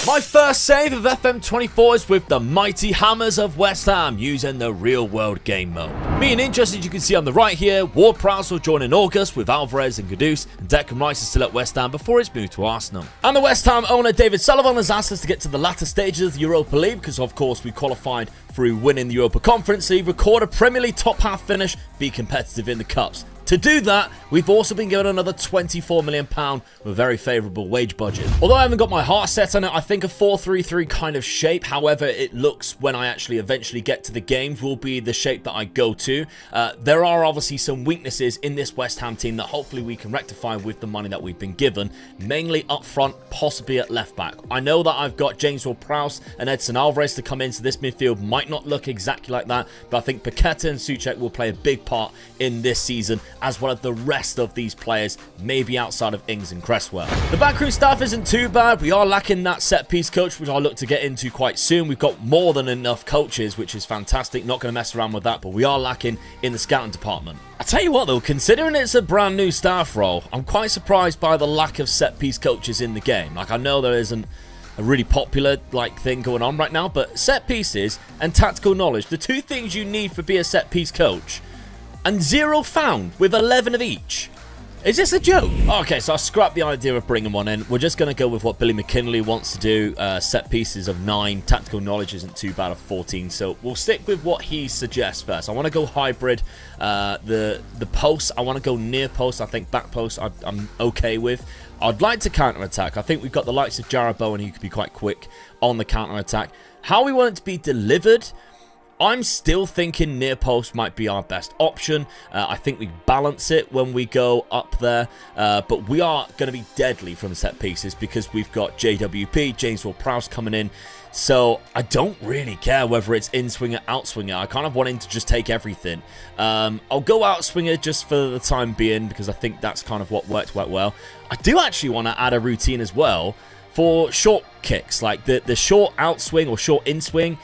My first save of FM24 is with the mighty Hammers of West Ham using the real world game mode. Me and Injust, as you can see on the right here, Ward-Prowse will join in August with Alvarez and Kudus, and Declan Rice is still at West Ham before his move to Arsenal. And the West Ham owner David Sullivan has asked us to get to the latter stages of the Europa League because of course we qualified through winning the Europa Conference League, record a Premier League top half finish, be competitive in the Cups. To do that, we've also been given another £24 million with a very favourable wage budget. Although I haven't got my heart set on it, I think a 4-3-3 kind of shape, however it looks when I actually eventually get to the games, will be the shape that I go to. There are obviously some weaknesses in this West Ham team that hopefully we can rectify with the money that we've been given, mainly up front, possibly at left back. I know that I've got James Ward-Prowse and Edson Alvarez to come into this midfield, might not look exactly like that, but I think Paqueta and Souček will play a big part in this season, as well as the rest of these players, maybe outside of Ings and Cresswell. The backroom staff isn't too bad. We are lacking that set-piece coach, which I'll look to get into quite soon. We've got more than enough coaches, which is fantastic. Not going to mess around with that, but we are lacking in the scouting department. I tell you what though, considering it's a brand new staff role, I'm quite surprised by the lack of set-piece coaches in the game. Like, I know there isn't a really popular thing going on right now, but set pieces and tactical knowledge, the two things you need for being a set-piece coach, and 0 found with 11 of each. Is this a joke? Okay, so I scrapped the idea of bringing one in. We're just going to go with what Billy McKinley wants to do. Set pieces of 9. Tactical knowledge isn't too bad of 14. So we'll stick with what he suggests first. I want to go hybrid. The post, I want to go near post. I think back post I'm okay with. I'd like to counter-attack. I think we've got the likes of Jarrod Bowen who could be quite quick on the counter-attack. How we want it to be delivered, I'm still thinking near post might be our best option. I think we balance it when we go up there. But we are going to be deadly from set pieces because we've got JWP, James Ward-Prowse coming in. So I don't really care whether it's in-swinger, out-swinger. I kind of want him to just take everything. I'll go out-swinger just for the time being because I think that's kind of what worked quite well. I do actually want to add a routine as well for short kicks, like the short out-swing or short in-swing.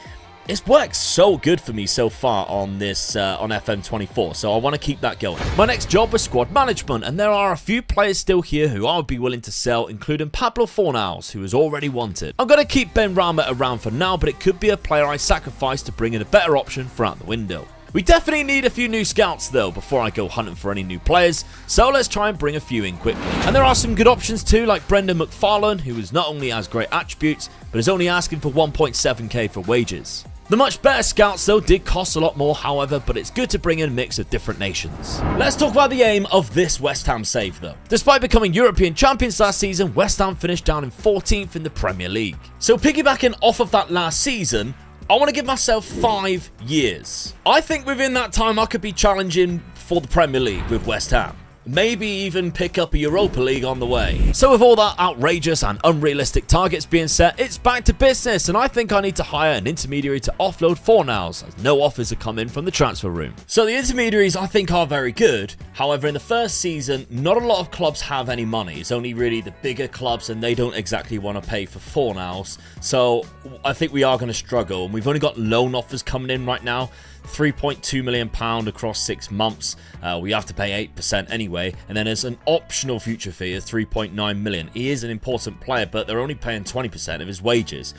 It's worked so good for me so far on this on FM24, so I want to keep that going. My next job was squad management, and there are a few players still here who I would be willing to sell, including Pablo Fornals, who is already wanted. I'm going to keep Ben Rama around for now, but it could be a player I sacrifice to bring in a better option throughout the window. We definitely need a few new scouts though before I go hunting for any new players, so let's try and bring a few in quickly. And there are some good options too, like Brendan McFarlane, who is not only has great attributes, but is only asking for 1.7k for wages. The much better scouts though did cost a lot more, however, but it's good to bring in a mix of different nations. Let's talk about the aim of this West Ham save though. Despite becoming European champions last season, West Ham finished down in 14th in the Premier League. So piggybacking off of that last season, I want to give myself 5 years. I think within that time I could be challenging for the Premier League with West Ham. Maybe even pick up a Europa League on the way. So with all that outrageous and unrealistic targets being set, it's back to business, and I think I need to hire an intermediary to offload Fornals, as no offers have come in from the transfer room. So the intermediaries I think are very good. However, in the first season, not a lot of clubs have any money. It's only really the bigger clubs, and they don't exactly want to pay for Fornals. So I think we are going to struggle, and we've only got loan offers coming in right now. £3.2 million across 6 months. We have to pay 8% anyway, and then there's an optional future fee of £3.9 million. He is an important player, but they're only paying 20% of his wages.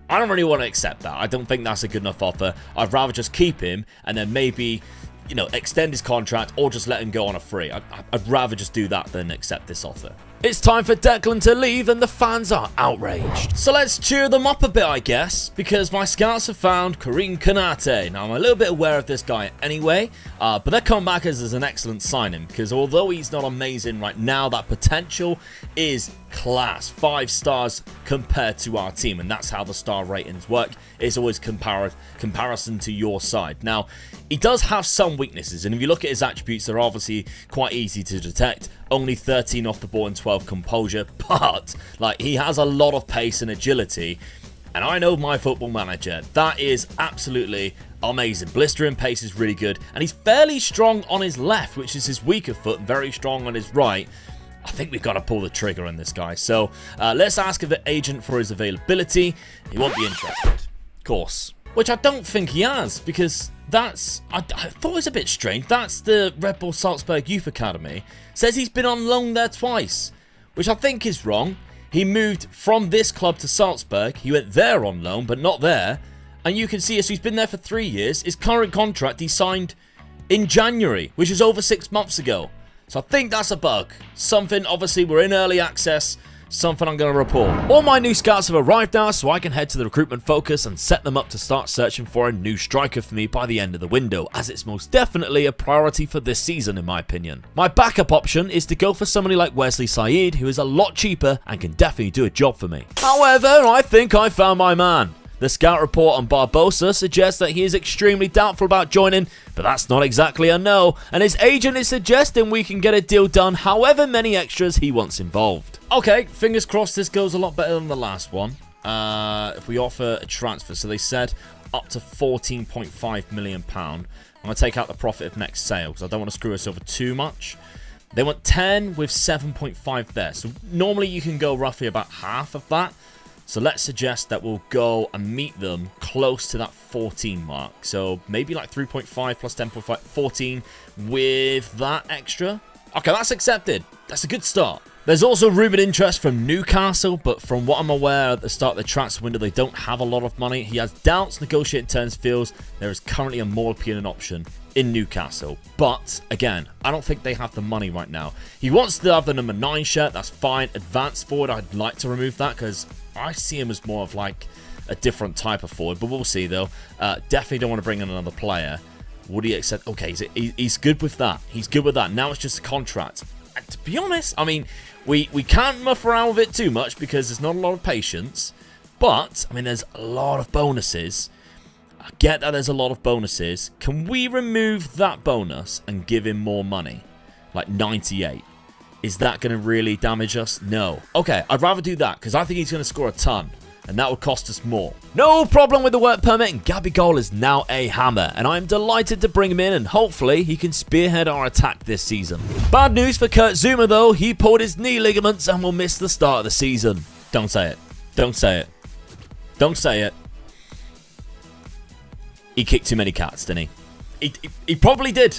I don't really want to accept that. I don't think that's a good enough offer. I'd rather just keep him and then maybe, you know, extend his contract or just let him go on a free. I'd rather just do that than accept this offer. It's time for Declan to leave and the fans are outraged. So let's cheer them up a bit, I guess, because my scouts have found Karim Konate. Now, I'm a little bit aware of this guy anyway, but they're coming back as an excellent signing because although he's not amazing right now, that potential is class. 5 stars compared to our team, and that's how the star ratings work. It's always comparison to your side. Now, he does have some weaknesses, and if you look at his attributes, they're obviously quite easy to detect. Only 13 off the ball and 12 composure, but like he has a lot of pace and agility. And I know my Football Manager, that is absolutely amazing. Blistering pace is really good, and he's fairly strong on his left, which is his weaker foot, and very strong on his right. I think we've got to pull the trigger on this guy. So let's ask the agent for his availability. He won't be interested, of course. Which I don't think he has, because that's... I thought it was a bit strange. That's the Red Bull Salzburg Youth Academy. Says he's been on loan there twice, which I think is wrong. he moved from this club to Salzburg. He went there on loan, but not there. And you can see, so he's been there for 3 years. His current contract he signed in January, which is over 6 months ago. So I think that's a bug. Something, obviously, we're in early access. Something I'm going to report. All my new scouts have arrived now, so I can head to the recruitment focus and set them up to start searching for a new striker for me by the end of the window, as it's most definitely a priority for this season in my opinion. My backup option is to go for somebody like Wesley Said, who is a lot cheaper and can definitely do a job for me. However, I think I found my man. The scout report on Barbosa suggests that he is extremely doubtful about joining, but that's not exactly a no, and his agent is suggesting we can get a deal done however many extras he wants involved. Okay, fingers crossed this goes a lot better than the last one. If we offer a transfer, so they said up to £14.5 million. I'm going to take out the profit of next sale because I don't want to screw us over too much. They want 10 with 7.5 there, so normally you can go roughly about half of that. So let's suggest that we'll go and meet them close to that 14 mark. So maybe like 3.5 plus 10.5, 14 with that extra. Okay, that's accepted. That's a good start. There's also rumoured interest from Newcastle, but from what I'm aware at the start of the transfer window, they don't have a lot of money. He has doubts negotiating terms, feels there is currently a more appealing option in Newcastle. But, again, I don't think they have the money right now. He wants to have the number 9 shirt, that's fine. Advanced forward, I'd like to remove that because I see him as more of like a different type of forward, but we'll see though. Definitely don't want to bring in another player. Would he accept? Okay, he's good with that. He's good with that. Now it's just a contract. And to be honest, I mean, we can't muff around with it too much because there's not a lot of patience. But, I mean, there's a lot of bonuses. I get that there's a lot of bonuses. Can we remove that bonus and give him more money? Like 98. Is that going to really damage us? No. Okay, I'd rather do that because I think he's going to score a ton. And that would cost us more. No problem with the work permit, and Gabigol is now a hammer. And I'm delighted to bring him in, and hopefully he can spearhead our attack this season. Bad news for Kurt Zouma though. He pulled his knee ligaments and will miss the start of the season. Don't say it. Don't say it. Don't say it. He kicked too many cats, didn't he? He probably did.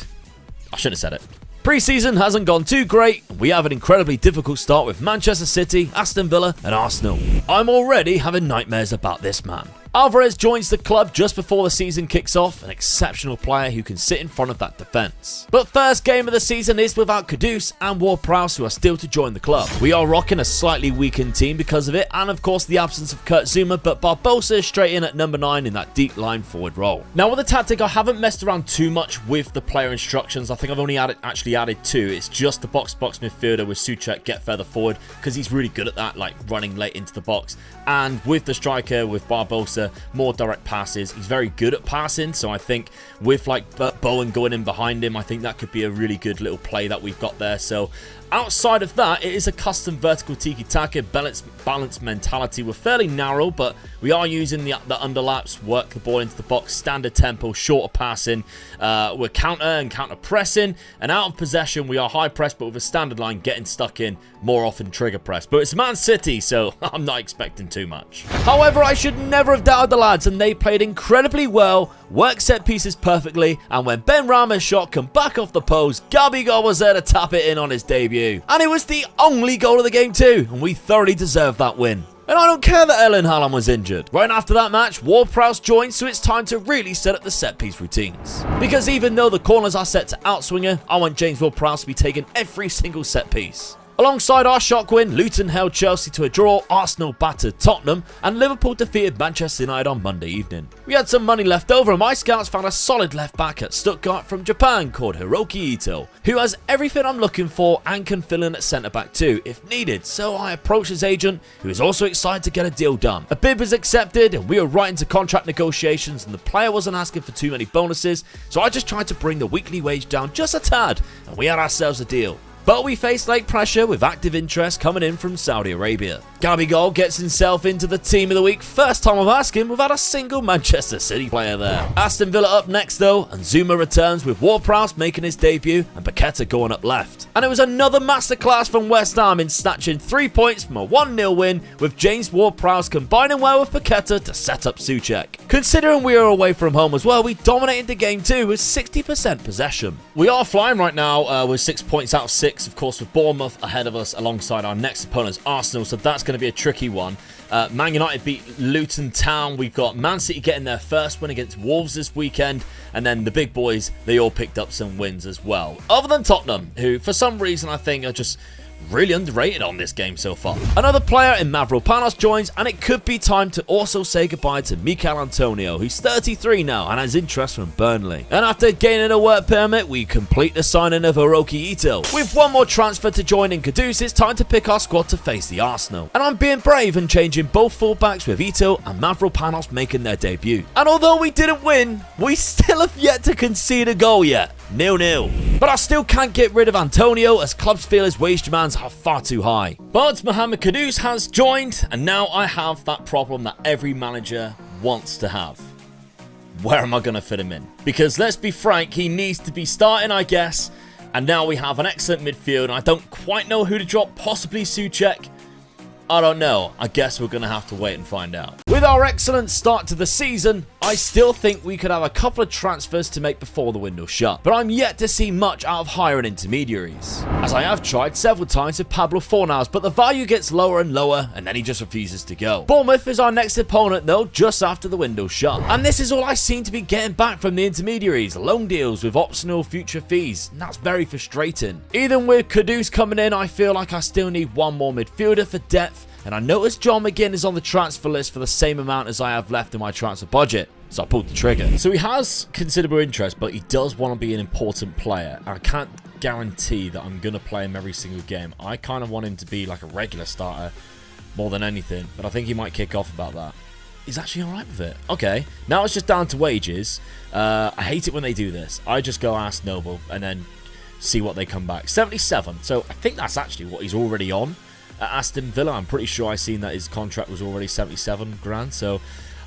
I shouldn't have said it. Pre-season hasn't gone too great. We have an incredibly difficult start with Manchester City, Aston Villa and Arsenal. I'm already having nightmares about this man. Alvarez joins the club just before the season kicks off, an exceptional player who can sit in front of that defence. But first game of the season is without Kudus and Ward-Prowse, who are still to join the club. We are rocking a slightly weakened team because of it, and of course the absence of Kurt Zouma, but Barbosa is straight in at number 9 in that deep line forward role. Now with the tactic, I haven't messed around too much with the player instructions. I think I've only actually added 2. It's just the box-to-box midfielder with Souček get further forward, because he's really good at that, like running late into the box. And with the striker, with Barbosa, more direct passes. He's very good at passing, so I think with like Bowen going in behind him, I think that could be a really good little play that we've got there. So outside of that, it is a custom vertical tiki-taka balance mentality. We're fairly narrow, but we are using the underlaps, work the ball into the box, standard tempo, shorter passing. We're counter and counter pressing, and out of possession, we are high press, but with a standard line, getting stuck in, more often trigger press. But it's Man City, so I'm not expecting too much. However, I should never have doubted the lads, and they played incredibly well, worked set pieces perfectly, and when Ben Rama's shot come back off the post, Gabigol was there to tap it in on his debut. And it was the only goal of the game too, and we thoroughly deserved that win. And I don't care that Erling Haaland was injured. Right after that match, Ward-Prowse joined, so it's time to really set up the set-piece routines. Because even though the corners are set to outswinger, I want James Ward-Prowse to be taking every single set-piece. Alongside our shock win, Luton held Chelsea to a draw, Arsenal battered Tottenham, and Liverpool defeated Manchester United on Monday evening. We had some money left over, and my scouts found a solid left back at Stuttgart from Japan called Hiroki Ito, who has everything I'm looking for and can fill in at centre back too if needed. So I approached his agent, who is also excited to get a deal done. A bid was accepted, and we were right into contract negotiations, and the player wasn't asking for too many bonuses, so I just tried to bring the weekly wage down just a tad, and we had ourselves a deal. But we faced late pressure with active interest coming in from Saudi Arabia. Gabigol gets himself into the team of the week. First time I've asked him without a single Manchester City player there. Aston Villa up next though, and Zouma returns with Ward-Prowse making his debut and Paqueta going up left. And it was another masterclass from West Ham in snatching 3 points from a 1-0 win, with James Ward-Prowse combining well with Paqueta to set up Souček. Considering we are away from home as well, we dominated the game too with 60% possession. We are flying right now with 6 points out of 6 6, of course, with Bournemouth ahead of us alongside our next opponents, Arsenal, so that's going to be a tricky one. Man United beat Luton Town. We've got Man City getting their first win against Wolves this weekend, and then the big boys, they all picked up some wins as well. Other than Tottenham, who for some reason I think are just really underrated on this game so far. Another player in Mavropanos joins, and it could be time to also say goodbye to Mikel Antonio, who's 33 now and has interest from Burnley. And after gaining a work permit, we complete the signing of Hiroki Ito. With one more transfer to join in Kudus, it's time to pick our squad to face the Arsenal. And I'm being brave and changing both fullbacks with Ito and Mavropanos making their debut. And although we didn't win, we still have yet to concede a goal yet. 0-0. But I still can't get rid of Antonio, as clubs feel his wage demands are far too high. But Mohamed Kudus has joined, and now I have that problem that every manager wants to have. Where am I going to fit him in? Because let's be frank, he needs to be starting, I guess. And now we have an excellent midfield, and I don't quite know who to drop, possibly Souček. I don't know. I guess we're going to have to wait and find out. With our excellent start to the season, I still think we could have a couple of transfers to make before the window shut. But I'm yet to see much out of hiring intermediaries, as I have tried several times with Pablo Fornals, but the value gets lower and lower, and then he just refuses to go. Bournemouth is our next opponent though, just after the window shut. And this is all I seem to be getting back from the intermediaries. Loan deals with optional future fees, and that's very frustrating. Even with Kudus coming in, I feel like I still need one more midfielder for depth. And I noticed John McGinn is on the transfer list for the same amount as I have left in my transfer budget. So I pulled the trigger. So he has considerable interest, but he does want to be an important player. I can't guarantee that I'm going to play him every single game. I kind of want him to be like a regular starter more than anything. But I think he might kick off about that. He's actually alright with it. Okay, now it's just down to wages. I hate it when they do this. I just go ask Noble and then see what they come back. 77. So I think that's actually what he's already on at Aston Villa. I'm pretty sure I seen that his contract was already 77 grand. So,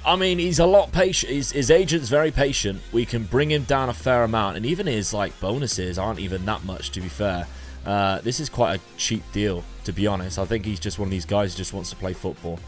I mean, he's a lot patient. His agent's very patient. We can bring him down a fair amount, and even his bonuses aren't even that much, to be fair. This is quite a cheap deal, to be honest. I think he's just one of these guys who just wants to play football.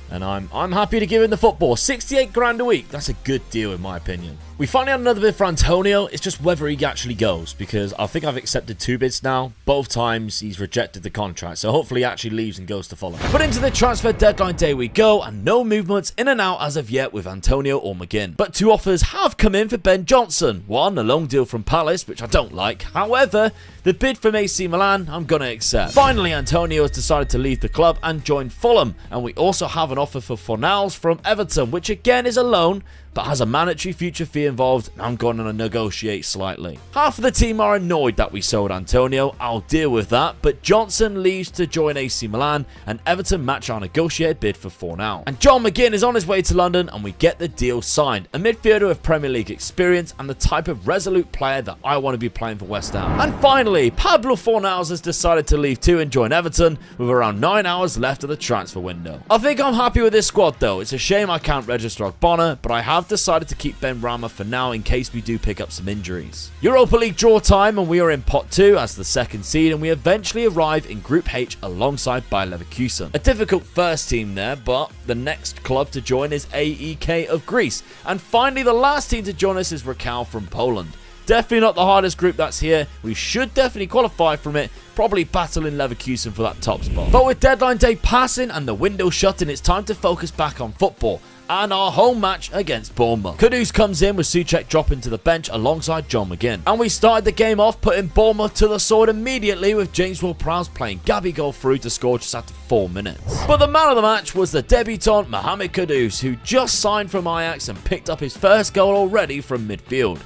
And I'm happy to give him the football. 68 grand a week. That's a good deal in my opinion. We finally had another bid for Antonio. It's just whether he actually goes, because I think I've accepted 2 bids now. Both times he's rejected the contract, so hopefully he actually leaves and goes to Fulham. But into the transfer deadline day we go, and no movements in and out as of yet with Antonio or McGinn. But 2 offers have come in for Ben Johnson. One, a loan deal from Palace, which I don't like. However, the bid from AC Milan, I'm going to accept. Finally, Antonio has decided to leave the club and join Fulham, and we also have an offer for Fornals from Everton, which again is a loan, but has a mandatory future fee involved, and I'm going to negotiate slightly. Half of the team are annoyed that we sold Antonio. I'll deal with that, but Johnson leaves to join AC Milan, and Everton match our negotiated bid for Fornals. And John McGinn is on his way to London, and we get the deal signed. A midfielder with Premier League experience and the type of resolute player that I want to be playing for West Ham. And finally, Pablo Fornals has decided to leave too and join Everton, with around 9 hours left of the transfer window. I think I'm happy with this squad though. It's a shame I can't register Ogbonna, but I have decided to keep Ben Rama for now in case we do pick up some injuries. Europa League draw time, and we are in pot 2 as the second seed, and we eventually arrive in Group H alongside Bayer Leverkusen. A difficult first team there, but the next club to join is AEK of Greece. And finally, the last team to join us is Rakow from Poland. Definitely not the hardest group that's here. We should definitely qualify from it, probably battling Leverkusen for that top spot. But with deadline day passing and the window shutting, it's time to focus back on football and our home match against Bournemouth. Kudus comes in with Souček dropping to the bench alongside John McGinn. And we started the game off putting Bournemouth to the sword immediately, with James Ward-Prowse playing Gabigol through to score just after 4 minutes. But the man of the match was the debutant Mohamed Kudus, who just signed from Ajax and picked up his first goal already from midfield.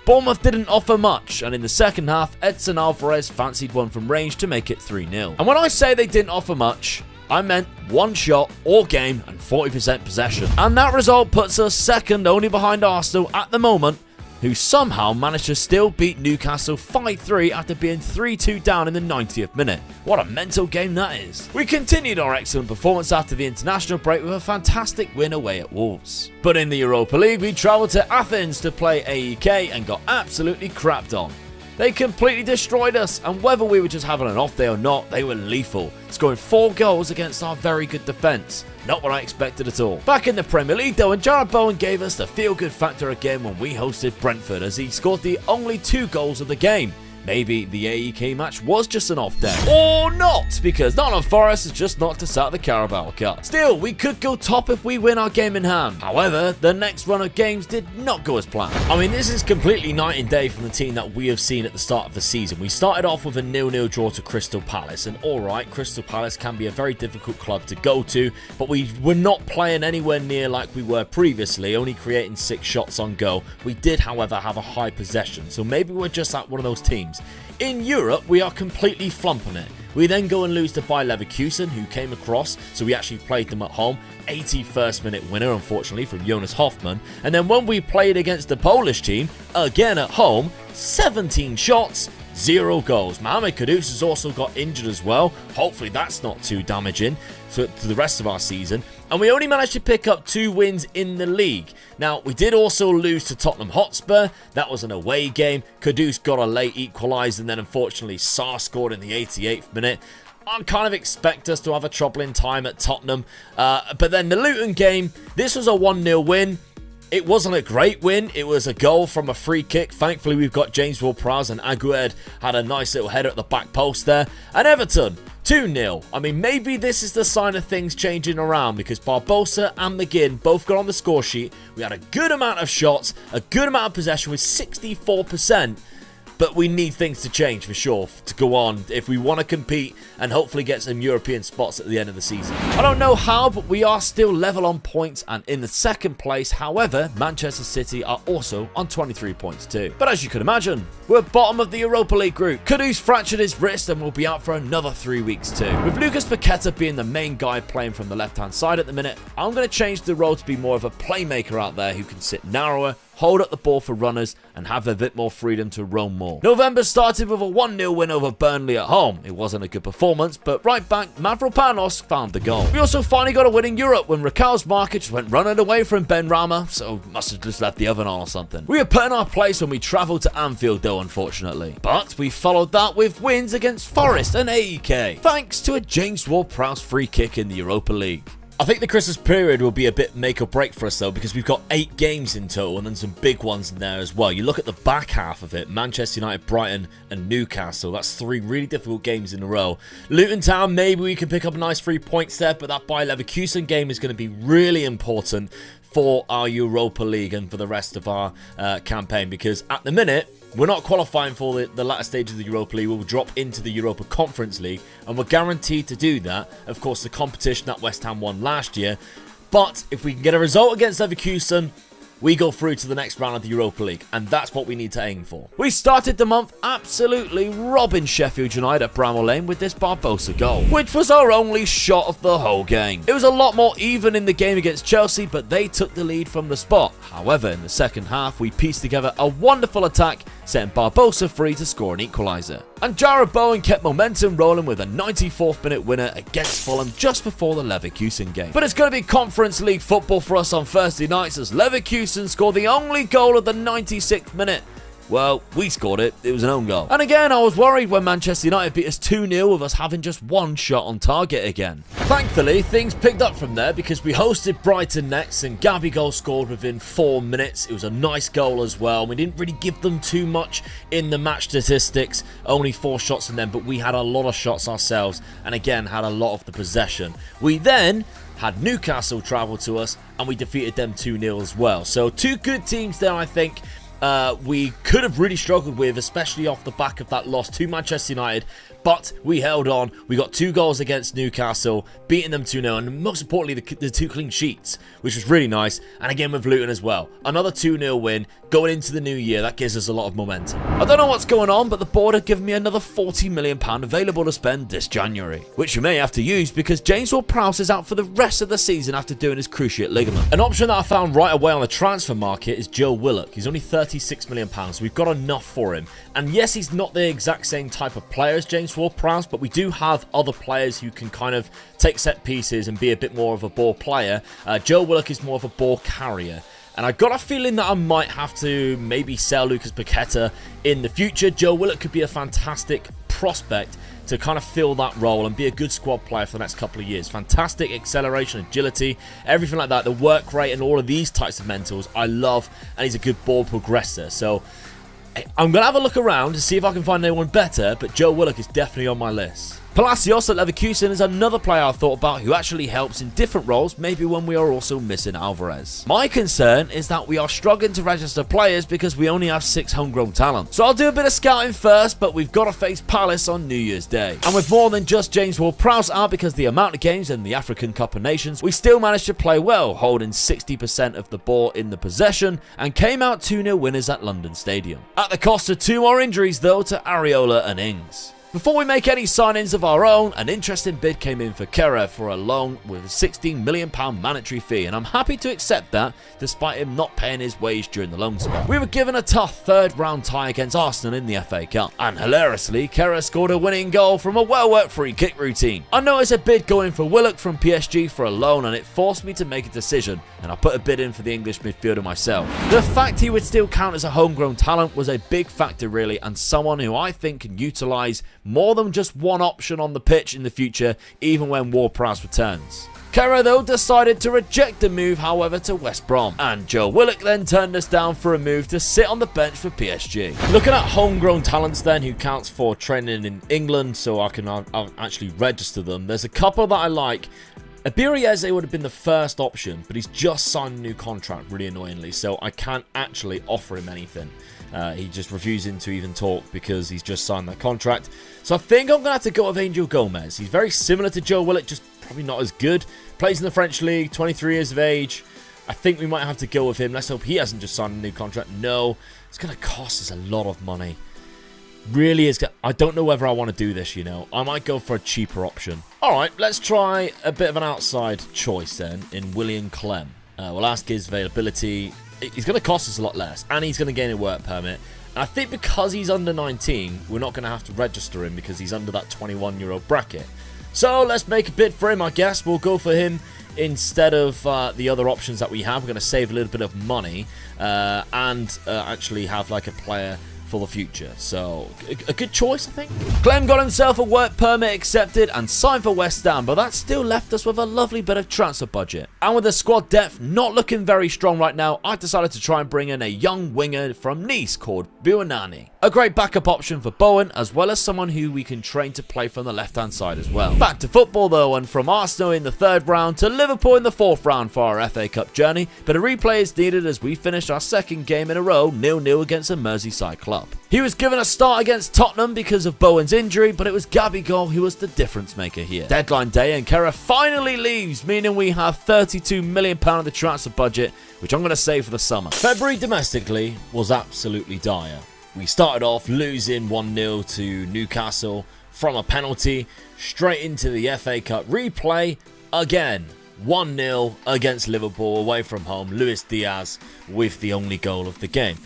Bournemouth didn't offer much, and in the second half, Edson Alvarez fancied one from range to make it 3-0. And when I say they didn't offer much, I meant one shot all game and 40% possession. And that result puts us second only behind Arsenal at the moment, who somehow managed to still beat Newcastle 5-3 after being 3-2 down in the 90th minute. What a mental game that is. We continued our excellent performance after the international break with a fantastic win away at Wolves. But in the Europa League, we travelled to Athens to play AEK and got absolutely crapped on. They completely destroyed us, and whether we were just having an off day or not, they were lethal, scoring 4 goals against our very good defence. Not what I expected at all. Back in the Premier League though, and Jared Bowen gave us the feel-good factor again when we hosted Brentford, as he scored the only 2 goals of the game. maybe the AEK match was just an off day. Or not, because Nottingham Forest has just knocked us out of the Carabao Cup. Still, we could go top if we win our game in hand. However, the next run of games did not go as planned. I mean, this is completely night and day from the team that we have seen at the start of the season. We started off with a 0-0 draw to Crystal Palace, and alright, Crystal Palace can be a very difficult club to go to, but we were not playing anywhere near like we were previously, only creating 6 shots on goal. We did, however, have a high possession, so maybe we're just at one of those teams. In Europe, we are completely flumping it. We then go and lose to Bayer Leverkusen, who came across, so we actually played them at home. 81st minute winner, unfortunately, from Jonas Hoffmann. And then when we played against the Polish team, again at home, 17 shots, 0 goals. Mohamed Kudus has also got injured as well. Hopefully that's not too damaging to the rest of our season. And we only managed to pick up 2 wins in the league. Now, we did also lose to Tottenham Hotspur. That was an away game. Kudus got a late equaliser, and then unfortunately Sarr scored in the 88th minute. I kind of expect us to have a troubling time at Tottenham. But then the Luton game, this was a 1-0 win. It wasn't a great win. It was a goal from a free kick. Thankfully, we've got James Ward-Prowse, and Aguerd had a nice little header at the back post there. And Everton, 2-0. I mean, maybe this is the sign of things changing around, because Barbosa and McGinn both got on the score sheet. We had a good amount of shots, a good amount of possession with 64%. But we need things to change for sure to go on if we want to compete and hopefully get some European spots at the end of the season. I don't know how, but we are still level on points and in the second place. However, Manchester City are also on 23 points too. But as you can imagine, we're bottom of the Europa League group. Kudus fractured his wrist and will be out for another 3 weeks too. With Lucas Paqueta being the main guy playing from the left-hand side at the minute, I'm going to change the role to be more of a playmaker out there who can sit narrower, hold up the ball for runners, and have a bit more freedom to roam more. November started with a 1-0 win over Burnley at home. It wasn't a good performance, but right back, Mavropanos found the goal. We also finally got a win in Europe when Rakal's market just went running away from Ben Rama, so must have just left the oven on or something. We were put in our place when we travelled to Anfield though, unfortunately. But we followed that with wins against Forest and AEK, thanks to a James Ward-Prowse free kick in the Europa League. I think the Christmas period will be a bit make or break for us though, because we've got 8 games in total and then some big ones in there as well. You look at the back half of it, Manchester United, Brighton and Newcastle. That's 3 really difficult games in a row. Luton Town, maybe we can pick up a nice 3 points there, but that Bayer Leverkusen game is going to be really important for our Europa League and for the rest of our campaign, because at the minute, we're not qualifying for the latter stage of the Europa League. We'll drop into the Europa Conference League, and we're guaranteed to do that. Of course, the competition that West Ham won last year. But if we can get a result against Leverkusen, we go through to the next round of the Europa League, and that's what we need to aim for. We started the month absolutely robbing Sheffield United at Bramall Lane with this Barbosa goal, which was our only shot of the whole game. It was a lot more even in the game against Chelsea, but they took the lead from the spot. However, in the second half, we pieced together a wonderful attack, setting Barbosa free to score an equaliser. And Jarrod Bowen kept momentum rolling with a 94th minute winner against Fulham just before the Leverkusen game. But it's going to be Conference League football for us on Thursday nights as Leverkusen scored the only goal of the 96th minute. Well, we scored it. It was an own goal. And again, I was worried when Manchester United beat us 2-0 with us having just 1 shot on target again. Thankfully, things picked up from there because we hosted Brighton next and Gabigol scored within 4 minutes. It was a nice goal as well. We didn't really give them too much in the match statistics. Only 4 shots in them, but we had a lot of shots ourselves and again had a lot of the possession. We then had Newcastle travel to us and we defeated them 2-0 as well. So 2 good teams there, I think. We could have really struggled with, especially off the back of that loss to Manchester United, but we held on. We got 2 goals against Newcastle, beating them 2-0, and most importantly, the 2 clean sheets, which was really nice, and again with Luton as well. Another 2-0 win going into the new year. That gives us a lot of momentum. I don't know what's going on, but the board have given me another £40 million available to spend this January, which we may have to use because James Ward-Prowse is out for the rest of the season after doing his cruciate ligament. An option that I found right away on the transfer market is Joe Willock. He's only £36 million. We've got enough for him. And yes, he's not the exact same type of player as James Ward-Prowse, but we do have other players who can kind of take set pieces and be a bit more of a ball player. Joe Willock is more of a ball carrier. And I got a feeling that I might have to maybe sell Lucas Paqueta in the future. Joe Willock could be a fantastic prospect to kind of fill that role and be a good squad player for the next couple of years. Fantastic acceleration, agility, everything like that. The work rate and all of these types of mentals I love, and he's a good ball progressor. So I'm going to have a look around to see if I can find anyone better, but Joe Willock is definitely on my list. Palacios at Leverkusen is another player I thought about who actually helps in different roles, maybe when we are also missing Alvarez. My concern is that we are struggling to register players because we only have 6 homegrown talent. So I'll do a bit of scouting first, but we've got to face Palace on New Year's Day. And with more than just James Ward-Prowse out because the amount of games in the African Cup of Nations, we still managed to play well, holding 60% of the ball in the possession and came out 2-0 winners at London Stadium. At the cost of 2 more injuries though to Areola and Ings. Before we make any signings of our own, an interesting bid came in for Kehrer for a loan with a £16 million mandatory fee, and I'm happy to accept that despite him not paying his wage during the loan spell. We were given a tough third-round tie against Arsenal in the FA Cup, and hilariously, Kehrer scored a winning goal from a well-worked free-kick routine. I noticed a bid going for Willock from PSG for a loan, and it forced me to make a decision, and I put a bid in for the English midfielder myself. The fact he would still count as a homegrown talent was a big factor really, and someone who I think can utilise more than just one option on the pitch in the future, even when Ward-Prowse returns. Kehrer though decided to reject the move, however, to West Brom, and Joe Willock then turned us down for a move to sit on the bench for PSG. Looking at homegrown talents then who counts for training in England, so I can I'll actually register them. There's a couple that I like. Abirieze would have been the first option, but he's just signed a new contract, really annoyingly, so I can't actually offer him anything. He's just refusing to even talk because he's just signed that contract. So I think I'm going to have to go with Angel Gomez. He's very similar to Joe Willock, just probably not as good. Plays in the French league, 23 years of age. I think we might have to go with him. Let's hope he hasn't just signed a new contract. No, it's going to cost us a lot of money. Really is. I don't know whether I want to do this, you know. I might go for a cheaper option. Alright, let's try a bit of an outside choice then in William Clem. We'll ask his availability. He's going to cost us a lot less, and he's going to gain a work permit. And I think because he's under 19, we're not going to have to register him because he's under that 21-year-old bracket. So let's make a bid for him, I guess. We'll go for him instead of the other options that we have. We're going to save a little bit of money and actually have like a player for the future. So a good choice, I think. Clem got himself a work permit accepted and signed for West Ham, but that still left us with a lovely bit of transfer budget. And with the squad depth not looking very strong right now, I decided to try and bring in a young winger from Nice called Buonanni. A great backup option for Bowen, as well as someone who we can train to play from the left-hand side as well. Back to football though, and from Arsenal in the 3rd round to Liverpool in the 4th round for our FA Cup journey, but a replay is needed as we finished our 2nd game in a row 0-0 against a Merseyside club. He was given a start against Tottenham because of Bowen's injury, but it was Gabigol who was the difference maker here. Deadline day and Kehrer finally leaves, meaning we have £32 million of the transfer budget, which I'm going to save for the summer. February domestically was absolutely dire. We started off losing 1-0 to Newcastle from a penalty, straight into the FA Cup replay again. 1-0 against Liverpool away from home. Luis Diaz with the only goal of the game.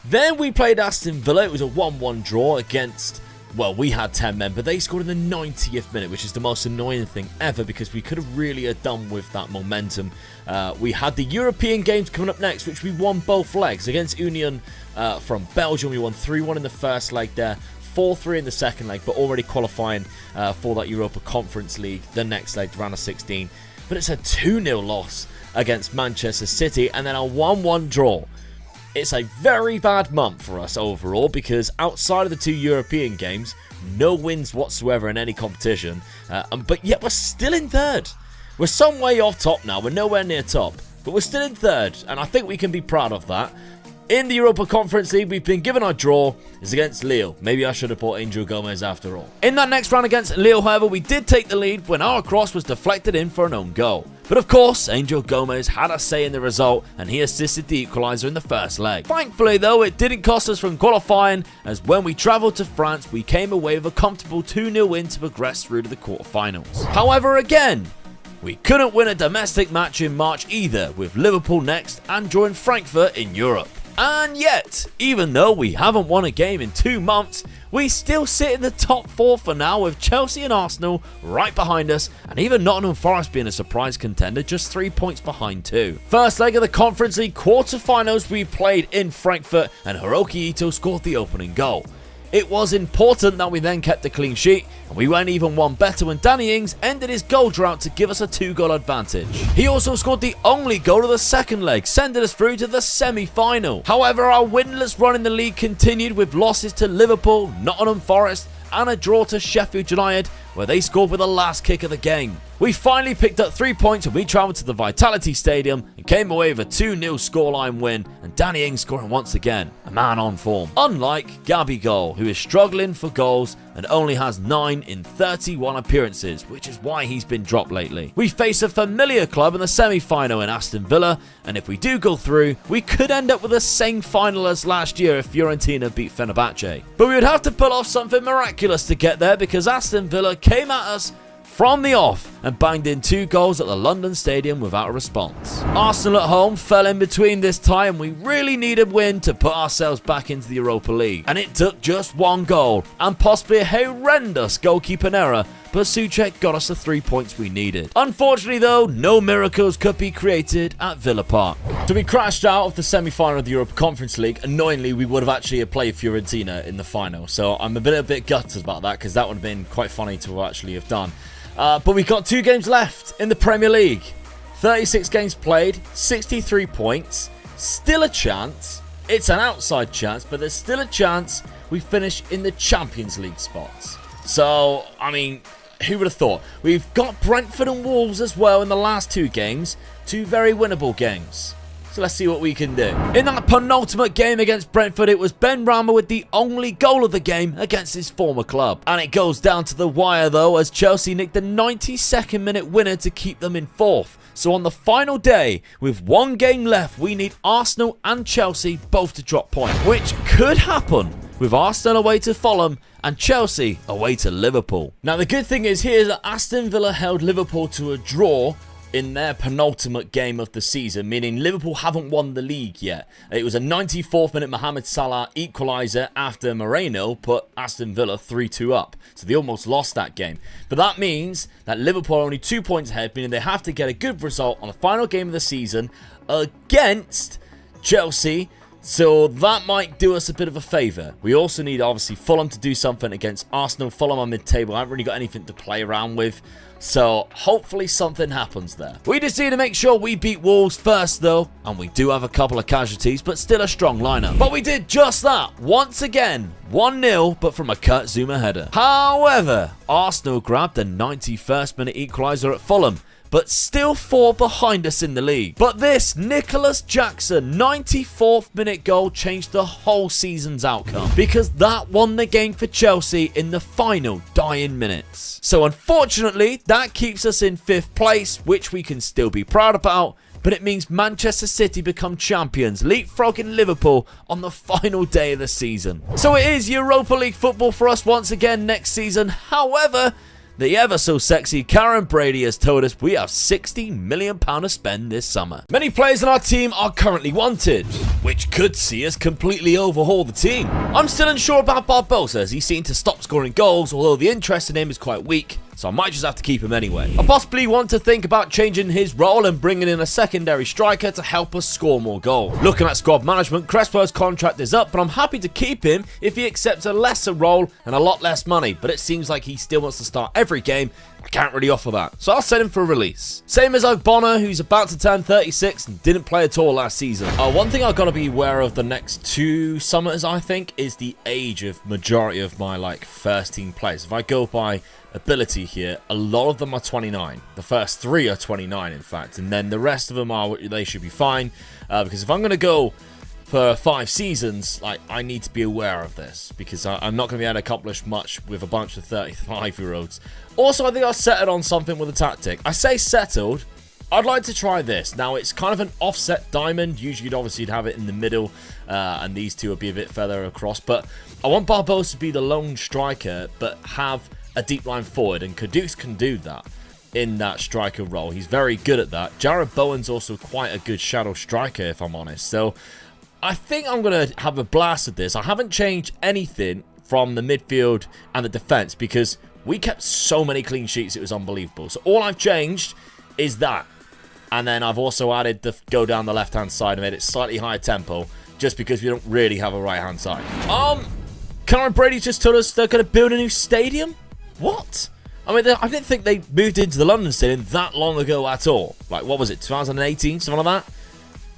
Then we played Aston Villa. It was a 1-1 draw against, well, we had 10 men, but they scored in the 90th minute, which is the most annoying thing ever because we could have really done with that momentum. We had the European games coming up next, which we won both legs. Against Union from Belgium, we won 3-1 in the first leg there, 4-3 in the second leg, but already qualifying for that Europa Conference League, the next leg, round of 16. But it's a 2-0 loss against Manchester City and then a 1-1 draw. It's a very bad month for us overall because outside of the 2 European games, no wins whatsoever in any competition, but yet we're still in 3rd. We're some way off top now, we're nowhere near top, but we're still in 3rd, and I think we can be proud of that. In the Europa Conference League, we've been given our draw. It's against Lille. Maybe I should have bought Angel Gomez after all. In that next round against Lille, however, we did take the lead when our cross was deflected in for an own goal. But of course, Angel Gomez had a say in the result, and he assisted the equaliser in the first leg. Thankfully, though, it didn't cost us from qualifying, as when we travelled to France, we came away with a comfortable 2-0 win to progress through to the quarterfinals. However, again, we couldn't win a domestic match in March either, with Liverpool next and join Frankfurt in Europe. And yet, even though we haven't won a game in 2 months, we still sit in the top 4 for now, with Chelsea and Arsenal right behind us, and even Nottingham Forest being a surprise contender, just 3 points behind too. First leg of the Conference League quarter-finals we played in Frankfurt, and Hiroki Ito scored the opening goal. It was important that we then kept a clean sheet, And we went even one better when Danny Ings ended his goal drought to give us a 2-goal advantage. He also scored the only goal of the second leg, sending us through to the semi-final. However, our winless run in the league continued with losses to Liverpool, Nottingham Forest, and a draw to Sheffield United, where they scored with the last kick of the game. We finally picked up 3 points when we travelled to the Vitality Stadium and came away with a 2-0 scoreline win, and Danny Ings scoring once again, a man on form. Unlike Gabigol, who is struggling for goals and only has 9 in 31 appearances, which is why he's been dropped lately. We face a familiar club in the semi-final in Aston Villa, and if we do go through, we could end up with the same final as last year if Fiorentina beat Fenerbahce. But we would have to pull off something miraculous to get there, because Aston Villa came at us from the off and banged in 2 goals at the London Stadium without a response. Arsenal at home fell in between this time. We really needed a win to put ourselves back into the Europa League, and it took just 1 goal and possibly a horrendous goalkeeping error, but Souček got us the 3 points we needed. Unfortunately though, no miracles could be created at Villa Park. So we crashed out of the semi-final of the Europa Conference League. Annoyingly, we would have actually played Fiorentina in the final, so I'm a bit gutted about that, because that would have been quite funny to actually have done. But we've got 2 games left in the Premier League. 36 games played, 63 points. Still a chance. It's an outside chance, but there's still a chance we finish in the Champions League spots. So, I mean, who would have thought? We've got Brentford and Wolves as well in the last 2 games. 2 very winnable games. So let's see what we can do. In that penultimate game against Brentford, it was Ben Rama with the only goal of the game against his former club. And it goes down to the wire though, as Chelsea nicked the 92nd minute winner to keep them in 4th. So on the final day, with 1 game left, we need Arsenal and Chelsea both to drop points, which could happen with Arsenal away to Fulham and Chelsea away to Liverpool. Now the good thing is here that Aston Villa held Liverpool to a draw in their penultimate game of the season, meaning Liverpool haven't won the league yet. It was a 94th minute Mohamed Salah equaliser after Moreno put Aston Villa 3-2 up. So they almost lost that game. But that means that Liverpool are only 2 points ahead, meaning they have to get a good result on the final game of the season against Chelsea. So that might do us a bit of a favour. We also need, obviously, Fulham to do something against Arsenal. Fulham are mid-table. I haven't really got anything to play around with. So hopefully something happens there. We just need to make sure we beat Wolves first, though. And we do have a couple of casualties, but still a strong lineup. But we did just that. Once again, 1-0, but from a Kurt Zouma header. However, Arsenal grabbed the 91st minute equaliser at Fulham, but still 4 behind us in the league. But this Nicholas Jackson 94th minute goal changed the whole season's outcome, because that won the game for Chelsea in the final dying minutes. So unfortunately, that keeps us in 5th place, which we can still be proud about, but it means Manchester City become champions, leapfrogging Liverpool on the final day of the season. So it is Europa League football for us once again next season. However, the ever so sexy Karen Brady has told us we have £60 million to spend this summer. Many players on our team are currently wanted, which could see us completely overhaul the team. I'm still unsure about Barbosa, as he seemed to stop scoring goals, although the interest in him is quite weak, so I might just have to keep him anyway. I possibly want to think about changing his role and bringing in a secondary striker to help us score more goals. Looking at squad management, Crespo's contract is up, but I'm happy to keep him if he accepts a lesser role and a lot less money, but it seems like he still wants to start every game. I can't really offer that, so I'll send him for a release. Same as Ogbonna, who's about to turn 36 and didn't play at all last season. One thing I've got to be aware of the next 2 summers, I think, is the age of majority of my first team players. If I go by ability here, a lot of them are 29. The first 3 are 29, in fact, and then the rest of them they should be fine, because if I'm going to go for 5 seasons, I need to be aware of this, because I'm not going to be able to accomplish much with a bunch of 35-year-olds. Also, I think I settled on something with a tactic. I say settled. I'd like to try this. Now, it's kind of an offset diamond. Usually, you'd have it in the middle, and these two would be a bit further across. But I want Barbosa to be the lone striker, but have a deep line forward, and Kudus can do that in that striker role. He's very good at that. Jared Bowen's also quite a good shadow striker, if I'm honest. So I think I'm going to have a blast at this. I haven't changed anything from the midfield and the defense, because we kept so many clean sheets, it was unbelievable. So all I've changed is that. And then I've also added the go down the left-hand side and made it slightly higher tempo, just because we don't really have a right-hand side. Karen Brady just told us they're going to build a new stadium. What? I mean, I didn't think they moved into the London Stadium that long ago at all. Like, what was it, 2018, something like that?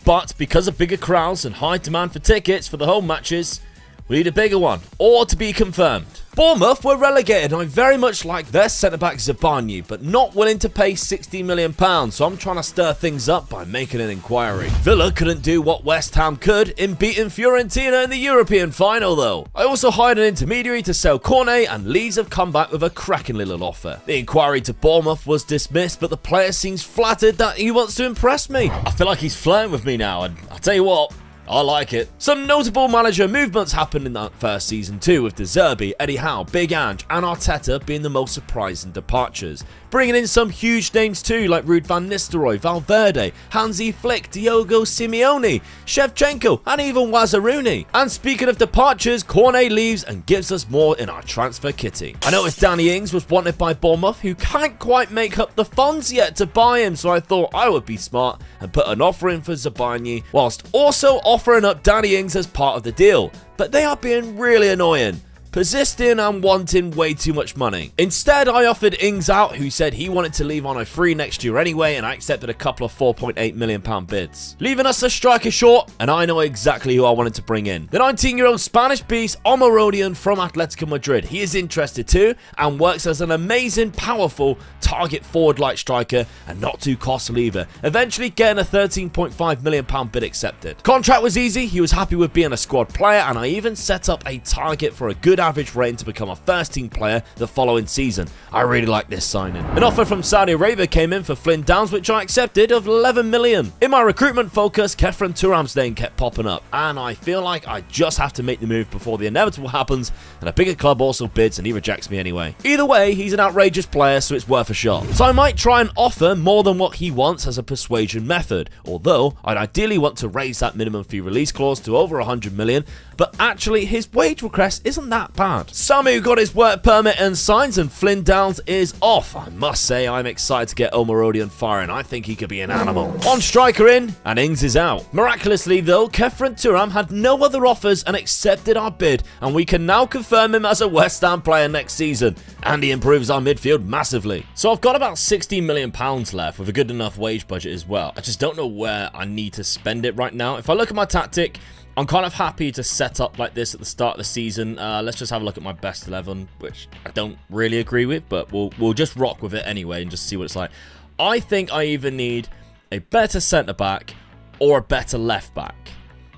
But because of bigger crowds and high demand for tickets for the home matches, we need a bigger one, or to be confirmed. Bournemouth were relegated, and I very much like their centre-back Zabarnyi, but not willing to pay £60 million, so I'm trying to stir things up by making an inquiry. Villa couldn't do what West Ham could in beating Fiorentina in the European final, though. I also hired an intermediary to sell Cornet, and Leeds have come back with a cracking little offer. The inquiry to Bournemouth was dismissed, but the player seems flattered that he wants to impress me. I feel like he's flirting with me now, and I'll tell you what, I like it. Some notable manager movements happened in that first season too, with De Zerbi, Eddie Howe, Big Ange and Arteta being the most surprising departures. Bringing in some huge names too, like Ruud van Nistelrooy, Valverde, Hansi Flick, Diogo Simeone, Shevchenko and even Wazaruni. And speaking of departures, Cornet leaves and gives us more in our transfer kitty. I noticed Danny Ings was wanted by Bournemouth, who can't quite make up the funds yet to buy him, so I thought I would be smart and put an offer in for Zabarnyi, whilst also offering up Danny Ings as part of the deal. But they are being really annoying, persisting and wanting way too much money. Instead, I offered Ings out, who said he wanted to leave on a free next year anyway, and I accepted a couple of £4.8 million bids. Leaving us a striker short, and I know exactly who I wanted to bring in. The 19-year-old Spanish beast, Omar from Atletico Madrid. He is interested too, and works as an amazing, powerful, target forward-like striker, and not too costly either, eventually getting a £13.5 million bid accepted. Contract was easy, he was happy with being a squad player, and I even set up a target for a good average rating to become a first-team player the following season. I really like this signing. An offer from Saudi Arabia came in for Flynn Downs, which I accepted, of $11 million. In my recruitment focus, Kefren Turam's name kept popping up, and I feel like I just have to make the move before the inevitable happens, and a bigger club also bids and he rejects me anyway. Either way, he's an outrageous player, so it's worth a shot. So I might try and offer more than what he wants as a persuasion method, although I'd ideally want to raise that minimum fee release clause to over $100 million, but actually his wage request isn't that bad. Samu got his work permit and signs, and Flynn Downs is off. I must say I'm excited to get Omarodian firing. I think he could be an animal. One striker in, and Ings is out. Miraculously though, Kefren Turam had no other offers and accepted our bid, and we can now confirm him as a West Ham player next season, and he improves our midfield massively. So I've got about £16 million left with a good enough wage budget as well. I just don't know where I need to spend it right now. If I look at my tactic, I'm kind of happy to set up like this at the start of the season. Let's just have a look at my best 11, which I don't really agree with, but we'll just rock with it anyway and just see what it's like. I think I either need a better centre-back or a better left-back.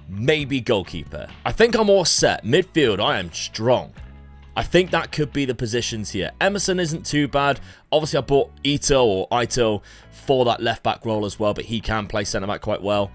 Maybe goalkeeper. I think I'm all set. Midfield, I am strong. I think that could be the positions here. Emerson isn't too bad. Obviously, I bought Ito for that left-back role as well, but he can play centre-back quite well.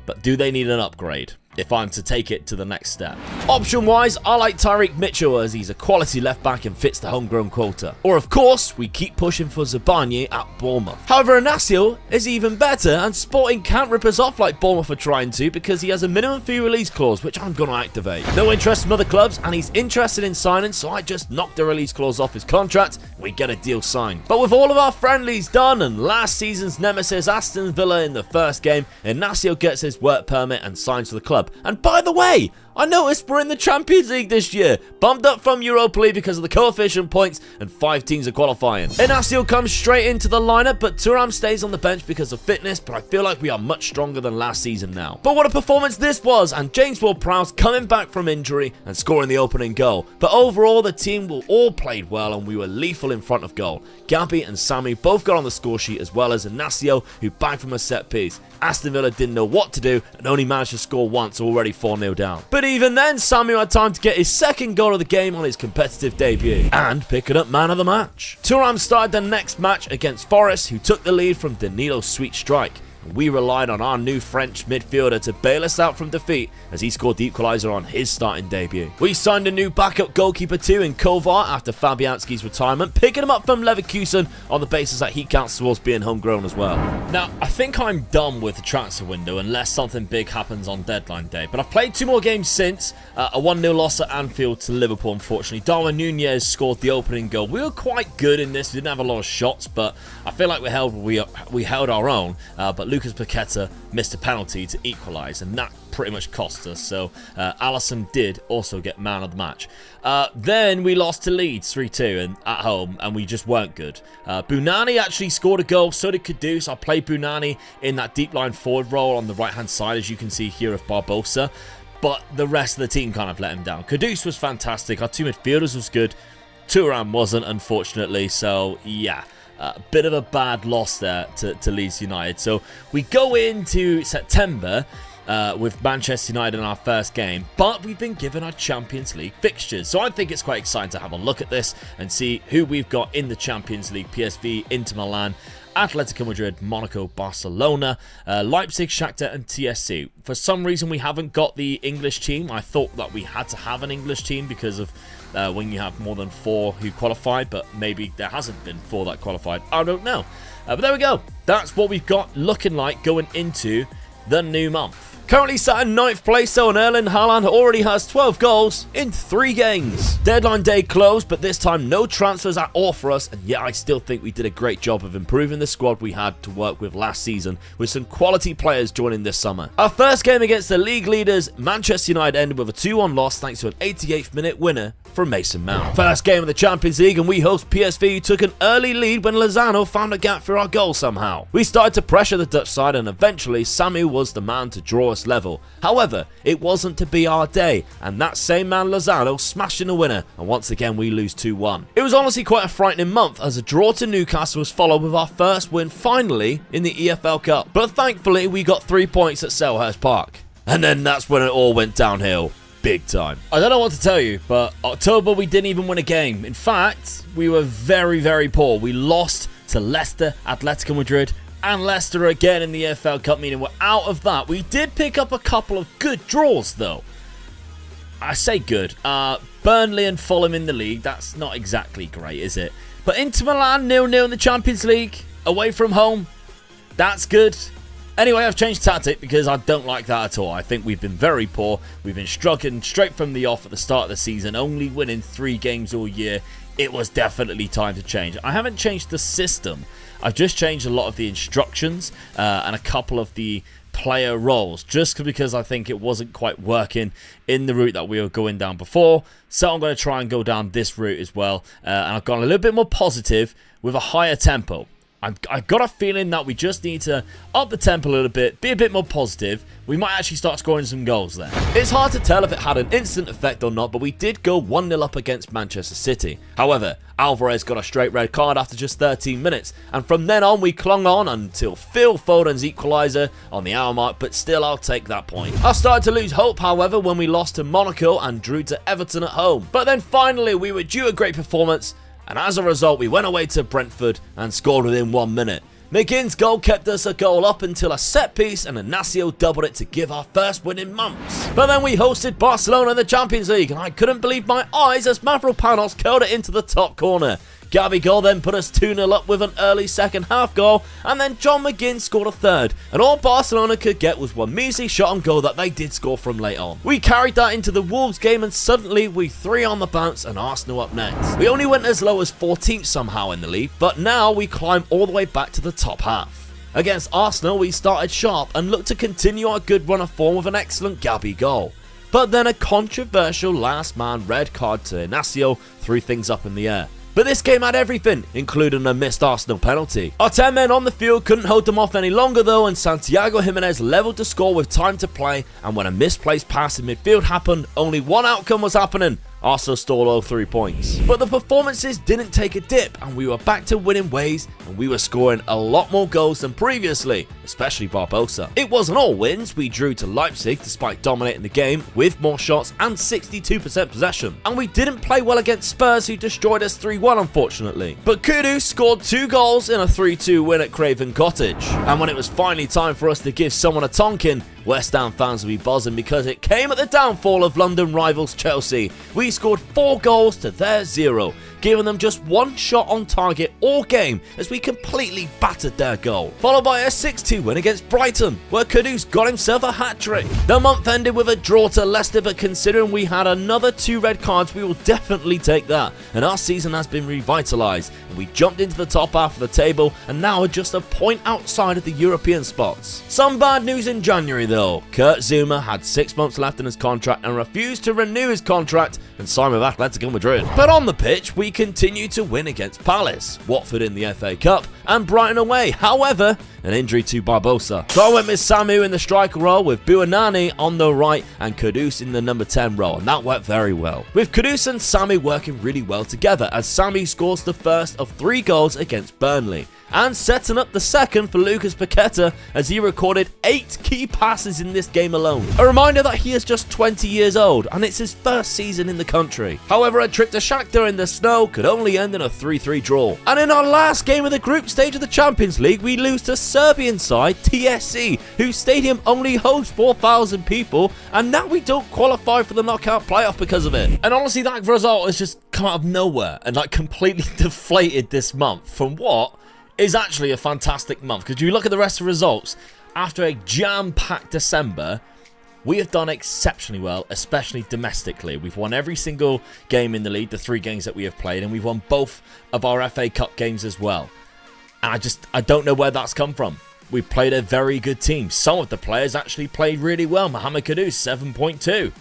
But do they need an upgrade if I'm to take it to the next step? Option-wise, I like Tyreek Mitchell as he's a quality left-back and fits the homegrown quota. Or, of course, we keep pushing for Zabarnyi at Bournemouth. However, Inacio is even better, and Sporting can't rip us off like Bournemouth are trying to because he has a minimum fee release clause, which I'm going to activate. No interest from other clubs, and he's interested in signing, so I just knocked the release clause off his contract, and we get a deal signed. But with all of our friendlies done, and last season's nemesis Aston Villa in the first game, Inacio gets his work permit and signs for the club. And by the way, I noticed we're in the Champions League this year, bumped up from Europa League because of the coefficient points and 5 teams are qualifying. Inacio comes straight into the lineup, but Thuram stays on the bench because of fitness, but I feel like we are much stronger than last season now. But what a performance this was, and James Ward-Prowse coming back from injury and scoring the opening goal. But overall, the team all played well and we were lethal in front of goal. Gabby and Sammy both got on the score sheet, as well as Inacio, who bagged from a set piece. Aston Villa didn't know what to do and only managed to score once, already 4-0 down. But even then, Samu had time to get his second goal of the game on his competitive debut and picking up man of the match. Thuram started the next match against Forest, who took the lead from Danilo's sweet strike. We relied on our new French midfielder to bail us out from defeat as he scored the equaliser on his starting debut. We signed a new backup goalkeeper too in Kovar after Fabianski's retirement, picking him up from Leverkusen on the basis that he counts towards being homegrown as well. Now, I think I'm done with the transfer window unless something big happens on deadline day, but I've played 2 more games since. A 1-0 loss at Anfield to Liverpool, unfortunately. Darwin Nunez scored the opening goal. We were quite good in this. We didn't have a lot of shots, but I feel like we held our own. But Lucas Paqueta missed a penalty to equalise, and that pretty much cost us. So Alisson did also get man of the match. Then we lost to Leeds 3-2 and at home, and we just weren't good. Bunani actually scored a goal, so did Kudus. I played Bunani in that deep line forward role on the right hand side, as you can see here, of Barbosa. But the rest of the team kind of let him down. Kudus was fantastic. Our two midfielders was good. Thuram wasn't, unfortunately. So, yeah, a bit of a bad loss there to Leeds United. So, we go into September with Manchester United in our first game. But we've been given our Champions League fixtures. So, I think it's quite exciting to have a look at this and see who we've got in the Champions League. PSV, Inter Milan, Atletico Madrid, Monaco, Barcelona, Leipzig, Shakhtar and TSC. For some reason we haven't got the English team. I thought that we had to have an English team because of when you have more than 4 who qualified, but maybe there hasn't been 4 that qualified. I don't know. But there we go. That's what we've got looking like going into the new month. Currently sat in 9th place, though, and Erling Haaland already has 12 goals in 3 games. Deadline day closed, but this time no transfers at all for us, and yet I still think we did a great job of improving the squad we had to work with last season, with some quality players joining this summer. Our first game against the league leaders, Manchester United, ended with a 2-1 loss thanks to an 88th minute winner from Mason Mount. First game of the Champions League, and we host PSV, who took an early lead when Lozano found a gap for our goal somehow. We started to pressure the Dutch side, and eventually Samu was the man to draw us level. However, it wasn't to be our day, and that same man Lozano smashed in a winner, and once again we lose 2-1. It was honestly quite a frightening month, as a draw to Newcastle was followed with our first win finally in the EFL Cup. But thankfully we got 3 points at Selhurst Park. And then that's when it all went downhill. Big time. I don't know what to tell you, but October we didn't even win a game. In fact, we were very, very poor. We lost to Leicester, Atletico Madrid, and Leicester again in the EFL Cup, meaning we're out of that. We did pick up a couple of good draws, though. I say good. Burnley and Fulham in the league, that's not exactly great, is it? But Inter Milan 0-0 in the Champions League, away from home, that's good. Anyway, I've changed tactic because I don't like that at all. I think we've been very poor. We've been struggling straight from the off at the start of the season, only winning 3 games all year. It was definitely time to change. I haven't changed the system. I've just changed a lot of the instructions and a couple of the player roles, just because I think it wasn't quite working in the route that we were going down before. So I'm going to try and go down this route as well. And I've gone a little bit more positive with a higher tempo. I've got a feeling that we just need to up the tempo a little bit, be a bit more positive. We might actually start scoring some goals there. It's hard to tell if it had an instant effect or not, but we did go 1-0 up against Manchester City. However, Alvarez got a straight red card after just 13 minutes, and from then on we clung on until Phil Foden's equaliser on the hour mark, but still I'll take that point. I started to lose hope, however, when we lost to Monaco and drew to Everton at home. But then finally we were due a great performance, and as a result, we went away to Brentford and scored within 1 minute. McGinn's goal kept us a goal up until a set piece, and Inacio doubled it to give our first win in months. But then we hosted Barcelona in the Champions League, and I couldn't believe my eyes as Mavropanos curled it into the top corner. Gabigol then put us 2-0 up with an early second half goal, and then John McGinn scored a third, and all Barcelona could get was one measly shot on goal that they did score from late on. We carried that into the Wolves game, and suddenly we 3 on the bounce and Arsenal up next. We only went as low as 14th somehow in the league, but now we climb all the way back to the top half. Against Arsenal we started sharp and looked to continue our good run of form with an excellent Gabigol. But then a controversial last man red card to Inacio threw things up in the air. But this game had everything, including a missed Arsenal penalty. Our 10 men on the field couldn't hold them off any longer though, and Santiago Jimenez levelled the score with time to play, and when a misplaced pass in midfield happened, only one outcome was happening. Arsenal stole all 3 points. But the performances didn't take a dip, and we were back to winning ways, and we were scoring a lot more goals than previously, especially Barbosa. It wasn't all wins. We drew to Leipzig despite dominating the game with more shots and 62% possession. And we didn't play well against Spurs, who destroyed us 3-1 unfortunately. But Kudus scored 2 goals in a 3-2 win at Craven Cottage. And when it was finally time for us to give someone a Tonkin, West Ham fans will be buzzing because it came at the downfall of London rivals Chelsea. We scored 4 goals to their 0. giving them just one shot on target all game as we completely battered their goal. Followed by a 6-2 win against Brighton, where Kudus got himself a hat-trick. The month ended with a draw to Leicester, but considering we had another 2 red cards, we will definitely take that, and our season has been revitalised, and we jumped into the top half of the table and now are just a point outside of the European spots. Some bad news in January though. Kurt Zuma had 6 months left in his contract and refused to renew his contract and sign with Atletico Madrid. But on the pitch, we continue to win against Palace, Watford in the FA Cup, and Brighton away. However, an injury to Barbosa. So I went with Samu in the striker role, with Buonanni on the right and Kudus in the number 10 role, and that worked very well. With Kudus and Samu working really well together, as Samu scores the first of 3 goals against Burnley, and setting up the second for Lucas Paqueta as he recorded 8 key passes in this game alone. A reminder that he is just 20 years old and it's his first season in the country. However, a trip to Shakhtar in the snow could only end in a 3-3 draw. And in our last game of the group stage of the Champions League, we lose to Serbian side TSC, whose stadium only holds 4,000 people, and now we don't qualify for the knockout playoff because of it. And honestly, that result has just come out of nowhere and completely deflated this month from what is actually a fantastic month, because you look at the rest of the results. After a jam-packed December, we have done exceptionally well, especially domestically. We've won every single game in the league, the 3 games that we have played, and we've won both of our FA Cup games as well. And I don't know where that's come from. We played a very good team. Some of the players actually played really well. Mohamed Kudus, 7.2.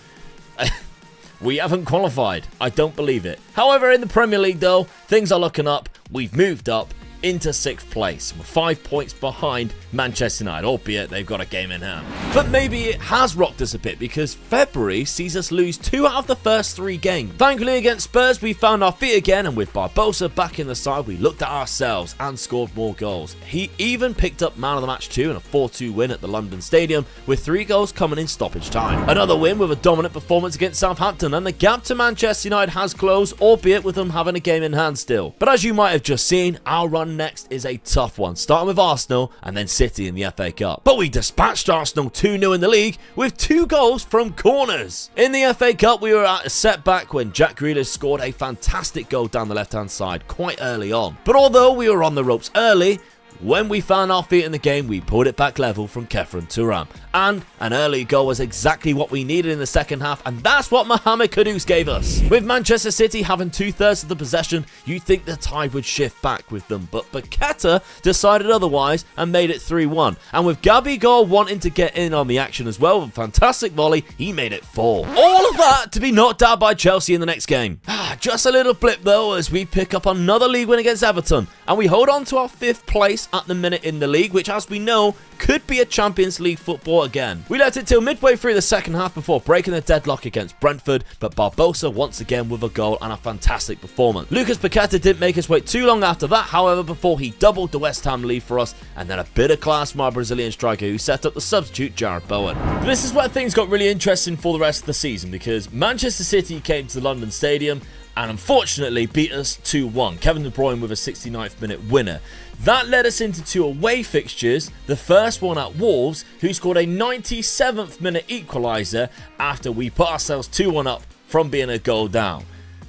We haven't qualified. I don't believe it. However, in the Premier League though, things are looking up. We've moved up into 6th place. We're 5 points behind Manchester United, albeit they've got a game in hand. But maybe it has rocked us a bit, because February sees us lose 2 out of the first 3 games. Thankfully against Spurs we found our feet again, and with Barbosa back in the side we looked at ourselves and scored more goals. He even picked up man of the match 2 in a 4-2 win at the London Stadium, with 3 goals coming in stoppage time. Another win with a dominant performance against Southampton, and the gap to Manchester United has closed, albeit with them having a game in hand still. But as you might have just seen, our run next is a tough one, starting with Arsenal and then City in the FA Cup. But we dispatched Arsenal 2-0 in the league with 2 goals from corners. In the FA Cup, we were at a setback when Jack Grealish scored a fantastic goal down the left-hand side quite early on. But although we were on the ropes early, when we found our feet in the game, we pulled it back level from Kefren Turam. And an early goal was exactly what we needed in the second half, and that's what Mohamed Kudus gave us. With Manchester City having 2/3 of the possession, you'd think the tide would shift back with them, but Paqueta decided otherwise and made it 3-1. And with Gabigol wanting to get in on the action as well with a fantastic volley, he made it 4. All of that to be knocked out by Chelsea in the next game. Just a little blip though, as we pick up another league win against Everton, and we hold on to our 5th place at the minute in the league, which as we know could be a Champions League football again. We left it till midway through the second half before breaking the deadlock against Brentford, but Barbosa once again with a goal and a fantastic performance. Lucas Paqueta didn't make us wait too long after that, however, before he doubled the West Ham lead for us, and then a bit of class from our Brazilian striker who set up the substitute Jared Bowen. But this is where things got really interesting for the rest of the season, because Manchester City came to the London Stadium and unfortunately beat us 2-1. Kevin De Bruyne with a 69th minute winner. That led us into 2 away fixtures, the first one at Wolves, who scored a 97th minute equaliser after we put ourselves 2-1 up from being a goal down.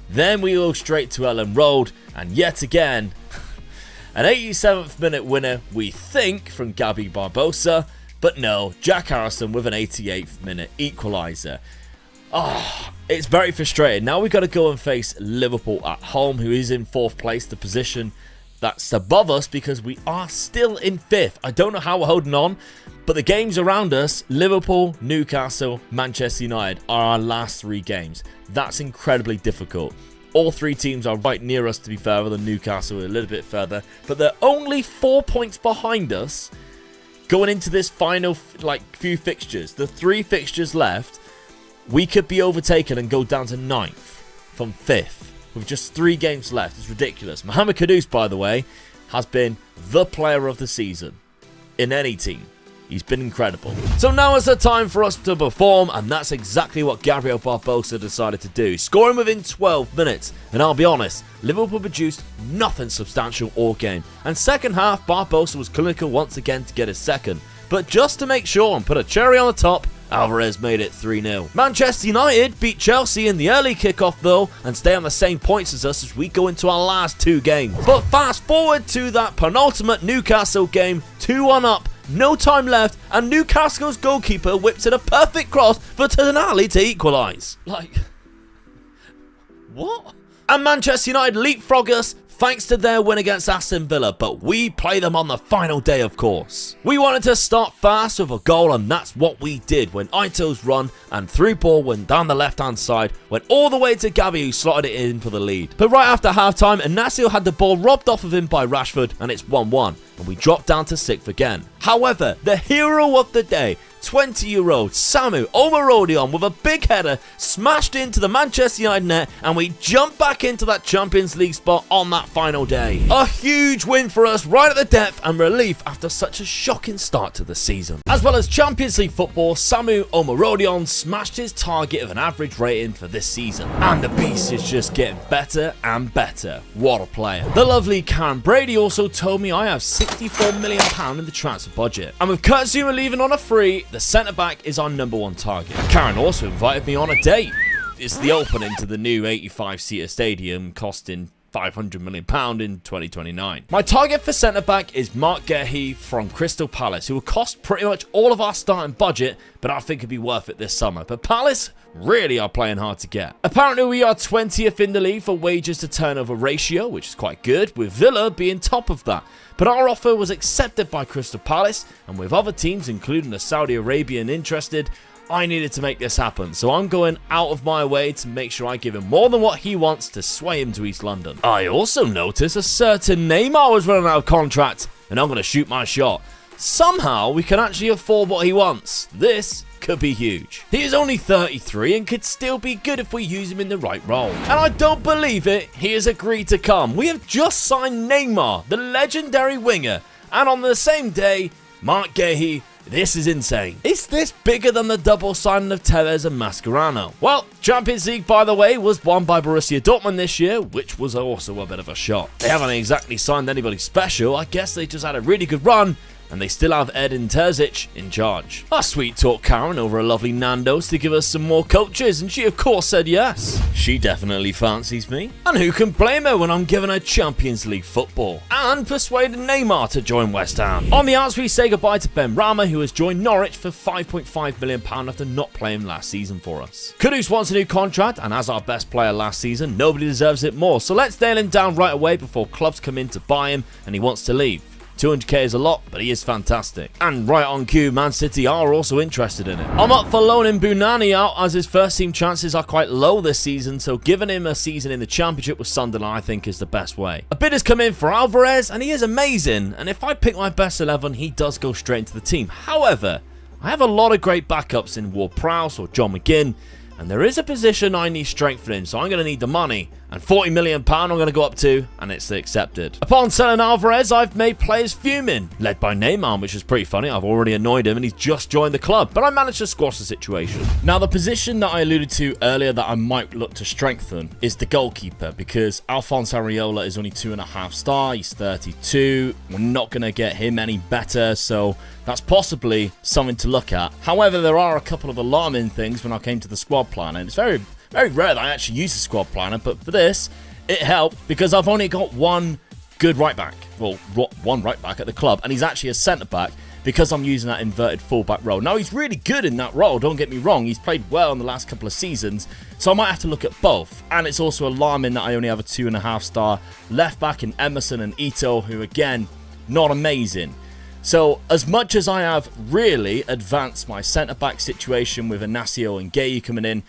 Then we go straight to Ellen Road, and yet again, an 87th minute winner, we think, from Gabi Barbosa, but no, Jack Harrison with an 88th minute equaliser. It's very frustrating. Now we've got to go and face Liverpool at home, who is in 4th place, the position that's above us, because we are still in 5th. I don't know how we're holding on, but the games around us, Liverpool, Newcastle, Manchester United, are our last 3 games. That's incredibly difficult. All 3 teams are right near us, to be fair, than Newcastle a little bit further, but they're only 4 points behind us going into this final few fixtures. The 3 fixtures left, we could be overtaken and go down to 9th from 5th. With just 3 games left. It's ridiculous. Mohamed Kudus, by the way, has been the player of the season in any team. He's been incredible. So now is the time for us to perform, and that's exactly what Gabriel Barbosa decided to do, scoring within 12 minutes. And I'll be honest, Liverpool produced nothing substantial all game, and second half Barbosa was clinical once again to get his second. But just to make sure and put a cherry on the top, Alvarez made it 3-0. Manchester United beat Chelsea in the early kickoff though and stay on the same points as us as we go into our last 2 games. But fast forward to that penultimate Newcastle game, 2-1 up, no time left, and Newcastle's goalkeeper whips in a perfect cross for Tonali to equalise. Like, what? And Manchester United leapfrog us thanks to their win against Aston Villa, but we play them on the final day, of course. We wanted to start fast with a goal, and that's what we did when Ito's run and through ball went down the left-hand side, went all the way to Gabby, who slotted it in for the lead. But right after half-time, Inacio had the ball robbed off of him by Rashford, and it's 1-1, and we dropped down to 6th again. However, the hero of the day, 20-year-old Samu Omarodion with a big header smashed into the Manchester United net, and we jump back into that Champions League spot on that final day. A huge win for us right at the depth and relief after such a shocking start to the season. As well as Champions League football, Samu Omarodion smashed his target of an average rating for this season. And the beast is just getting better and better. What a player. The lovely Karen Brady also told me I have £64 million in the transfer budget. And with Kurt Zuma leaving on a free, the centre-back is our #1 target. Karen also invited me on a date. It's the opening to the new 85-seater stadium costing £500 million in 2029. My target for centre-back is Mark Gehi from Crystal Palace, who will cost pretty much all of our starting budget, but I think it'd be worth it this summer. But Palace really are playing hard to get. Apparently we are 20th in the league for wages to turnover ratio, which is quite good, with Villa being top of that. But our offer was accepted by Crystal Palace, and with other teams, including the Saudi Arabian, interested, I needed to make this happen, so I'm going out of my way to make sure I give him more than what he wants to sway him to East London. I also noticed a certain Neymar was running out of contract, and I'm going to shoot my shot. Somehow, we can actually afford what he wants. This could be huge. He is only 33 and could still be good if we use him in the right role. And I don't believe it, he has agreed to come. We have just signed Neymar, the legendary winger, and on the same day, Mark Gehi. This is insane. Is this bigger than the double signing of Tevez and Mascherano? Well, Champions League, by the way, was won by Borussia Dortmund this year, which was also a bit of a shock. They haven't exactly signed anybody special. I guess they just had a really good run, and they still have Edin Terzic in charge. I sweet talked Karen over a lovely Nando's to give us some more coaches, and she of course said yes. She definitely fancies me. And who can blame her when I'm giving her Champions League football? And persuaded Neymar to join West Ham. On the outs, we say goodbye to Ben Rama, who has joined Norwich for £5.5 million after not playing last season for us. Kudus wants a new contract, and as our best player last season, nobody deserves it more. So let's nail him down right away before clubs come in to buy him and he wants to leave. 200k is a lot, but he is fantastic. And right on cue, Man City are also interested in it. I'm up for loaning Bunani out as his first team chances are quite low this season, so giving him a season in the Championship with Sunderland I think is the best way. A bid has come in for Alvarez, and he is amazing, and if I pick my best 11, he does go straight into the team. However, I have a lot of great backups in Ward-Prowse or John McGinn, and there is a position I need strengthening, so I'm going to need the money. And £40 million I'm going to go up to, and it's accepted. Upon selling Alvarez, I've made players fuming, led by Neymar, which is pretty funny. I've already annoyed him, and he's just joined the club, but I managed to squash the situation. Now, the position that I alluded to earlier that I might look to strengthen is the goalkeeper, because Alphonse Areola is only 2.5 star. He's 32. We're not going to get him any better, so that's possibly something to look at. However, there are a couple of alarming things when I came to the squad plan, and it's very rare that I actually use the squad planner, but for this, it helped because I've only got one good right back. Well, one right back at the club, and he's actually a centre back because I'm using that inverted fullback role. Now, he's really good in that role, don't get me wrong. He's played well in the last couple of seasons, so I might have to look at both. And it's also alarming that I only have a 2.5 star left back in Emerson and Ito, who, again, not amazing. So, as much as I have really advanced my centre back situation with Inacio and Gehi coming in,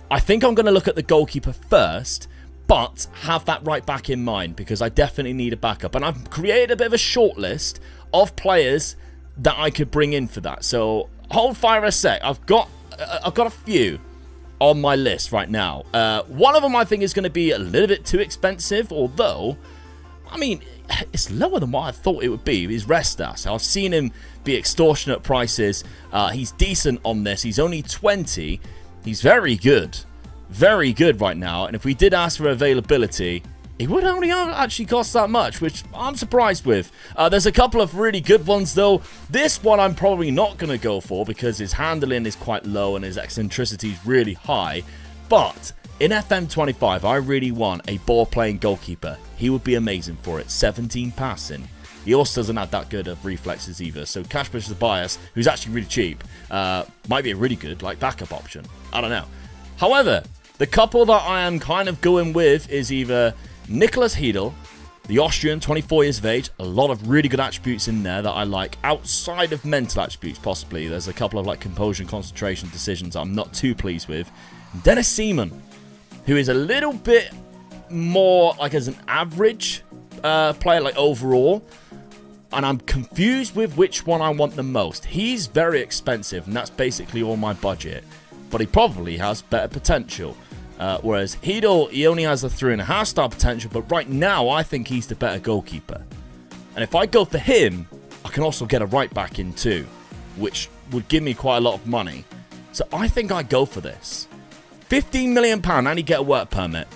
I think I'm going to look at the goalkeeper first, but have that right back in mind because I definitely need a backup. And I've created a bit of a short list of players that I could bring in for that. So hold fire a sec. I've got a few on my list right now. One of them I think is going to be a little bit too expensive, although, I mean, it's lower than what I thought it would be. Is Restas. I've seen him be extortionate prices. He's decent on this. He's only 20. He's very good right now, and if we did ask for availability, it would only actually cost that much, which I'm surprised with. There's a couple of really good ones, though. This one I'm probably not going to go for because his handling is quite low and his eccentricity is really high. But in FM25, I really want a ball-playing goalkeeper. He would be amazing for it. 17 passing. He also doesn't have that good of reflexes either. So Kacper Bias, who's actually really cheap, might be a really good backup option. I don't know. However, the couple that I am kind of going with is either Nicholas Hedel, the Austrian, 24 years of age. A lot of really good attributes in there that I like, outside of mental attributes possibly. There's a couple of composure and concentration decisions I'm not too pleased with. Dennis Seaman, who is a little bit more as an average player overall. And I'm confused with which one I want the most. He's very expensive, and that's basically all my budget. But he probably has better potential. Whereas Hedel, he only has a 3.5 star potential, but right now I think he's the better goalkeeper. And if I go for him, I can also get a right back in too, which would give me quite a lot of money. So I think I go for this. £15 million and he get a work permit.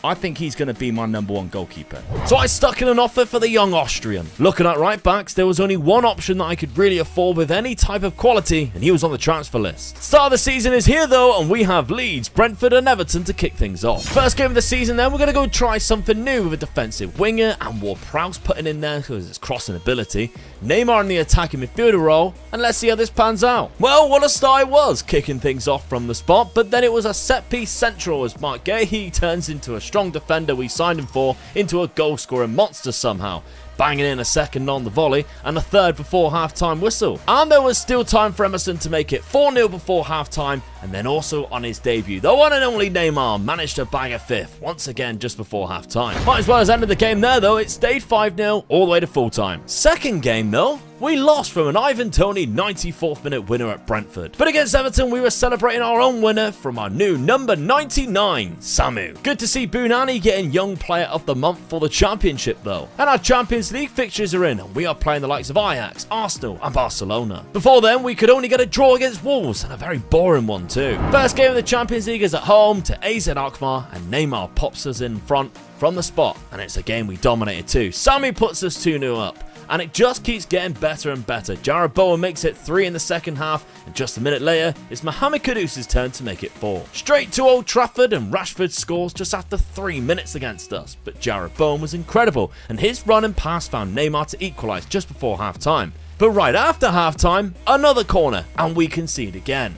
I think he's going to be my number one goalkeeper. So I stuck in an offer for the young Austrian. Looking at right backs, there was only one option that I could really afford with any type of quality, and he was on the transfer list. Start of the season is here though, and we have Leeds, Brentford and Everton to kick things off. First game of the season then, we're going to go try something new with a defensive winger, and Ward-Prowse putting in there because it's crossing ability. Neymar in the attacking midfielder role, and let's see how this pans out. Well, what a start it was, kicking things off from the spot, but then it was a set-piece central as Mark Gahey turns into a strong defender we signed him for into a goal-scoring monster somehow, banging in a second on the volley and a third before half-time whistle. And there was still time for Emerson to make it 4-0 before half-time, and then also on his debut, the one and only Neymar managed to bang a fifth, once again just before half-time. Might as well as ended the game there though, it stayed 5-0 all the way to full-time. Second game though, we lost from an Ivan Toney 94th minute winner at Brentford. But against Everton, we were celebrating our own winner from our new number 99, Samu. Good to see Bunani getting Young Player of the Month for the Championship though. And our Champions League fixtures are in, and we are playing the likes of Ajax, Arsenal and Barcelona. Before then, we could only get a draw against Wolves, and a very boring one too. First game of the Champions League is at home to AZ Alkmaar, and Neymar pops us in front from the spot, and it's a game we dominated too. Samu puts us 2-0 up. And it just keeps getting better and better. Jarrod Bowen makes it 3 in the second half, and just a minute later, it's Mohamed Kudus's turn to make it 4. Straight to Old Trafford, and Rashford scores just after 3 minutes against us. But Jarrod Bowen was incredible, and his run and pass found Neymar to equalise just before half-time. But right after half-time, another corner, and we concede again.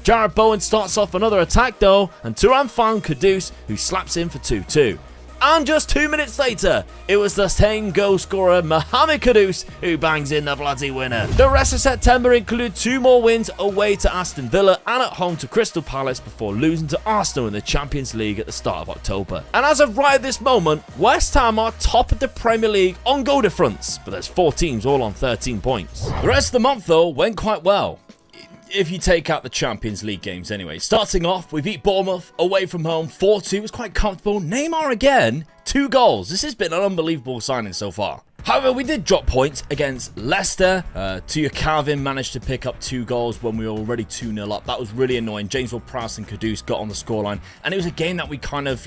Jarrod Bowen starts off another attack though, and Thuram found Kudus, who slaps in for 2-2. And just 2 minutes later, it was the same goal scorer Mohamed Kudus who bangs in the bloody winner. The rest of September included 2 more wins away to Aston Villa and at home to Crystal Palace before losing to Arsenal in the Champions League at the start of October. And as of right at this moment, West Ham are top of the Premier League on goal difference, but there's 4 teams all on 13 points. The rest of the month though went quite well, if you take out the Champions League games anyway. Starting off, we beat Bournemouth away from home 4-2. It was quite comfortable. Neymar again, 2 goals. This has been an unbelievable signing so far. However, we did drop points against Leicester. Tia Calvin managed to pick up 2 goals when we were already 2-0 up. That was really annoying. James Ward-Prowse and Kudus got on the scoreline, and it was a game that we kind of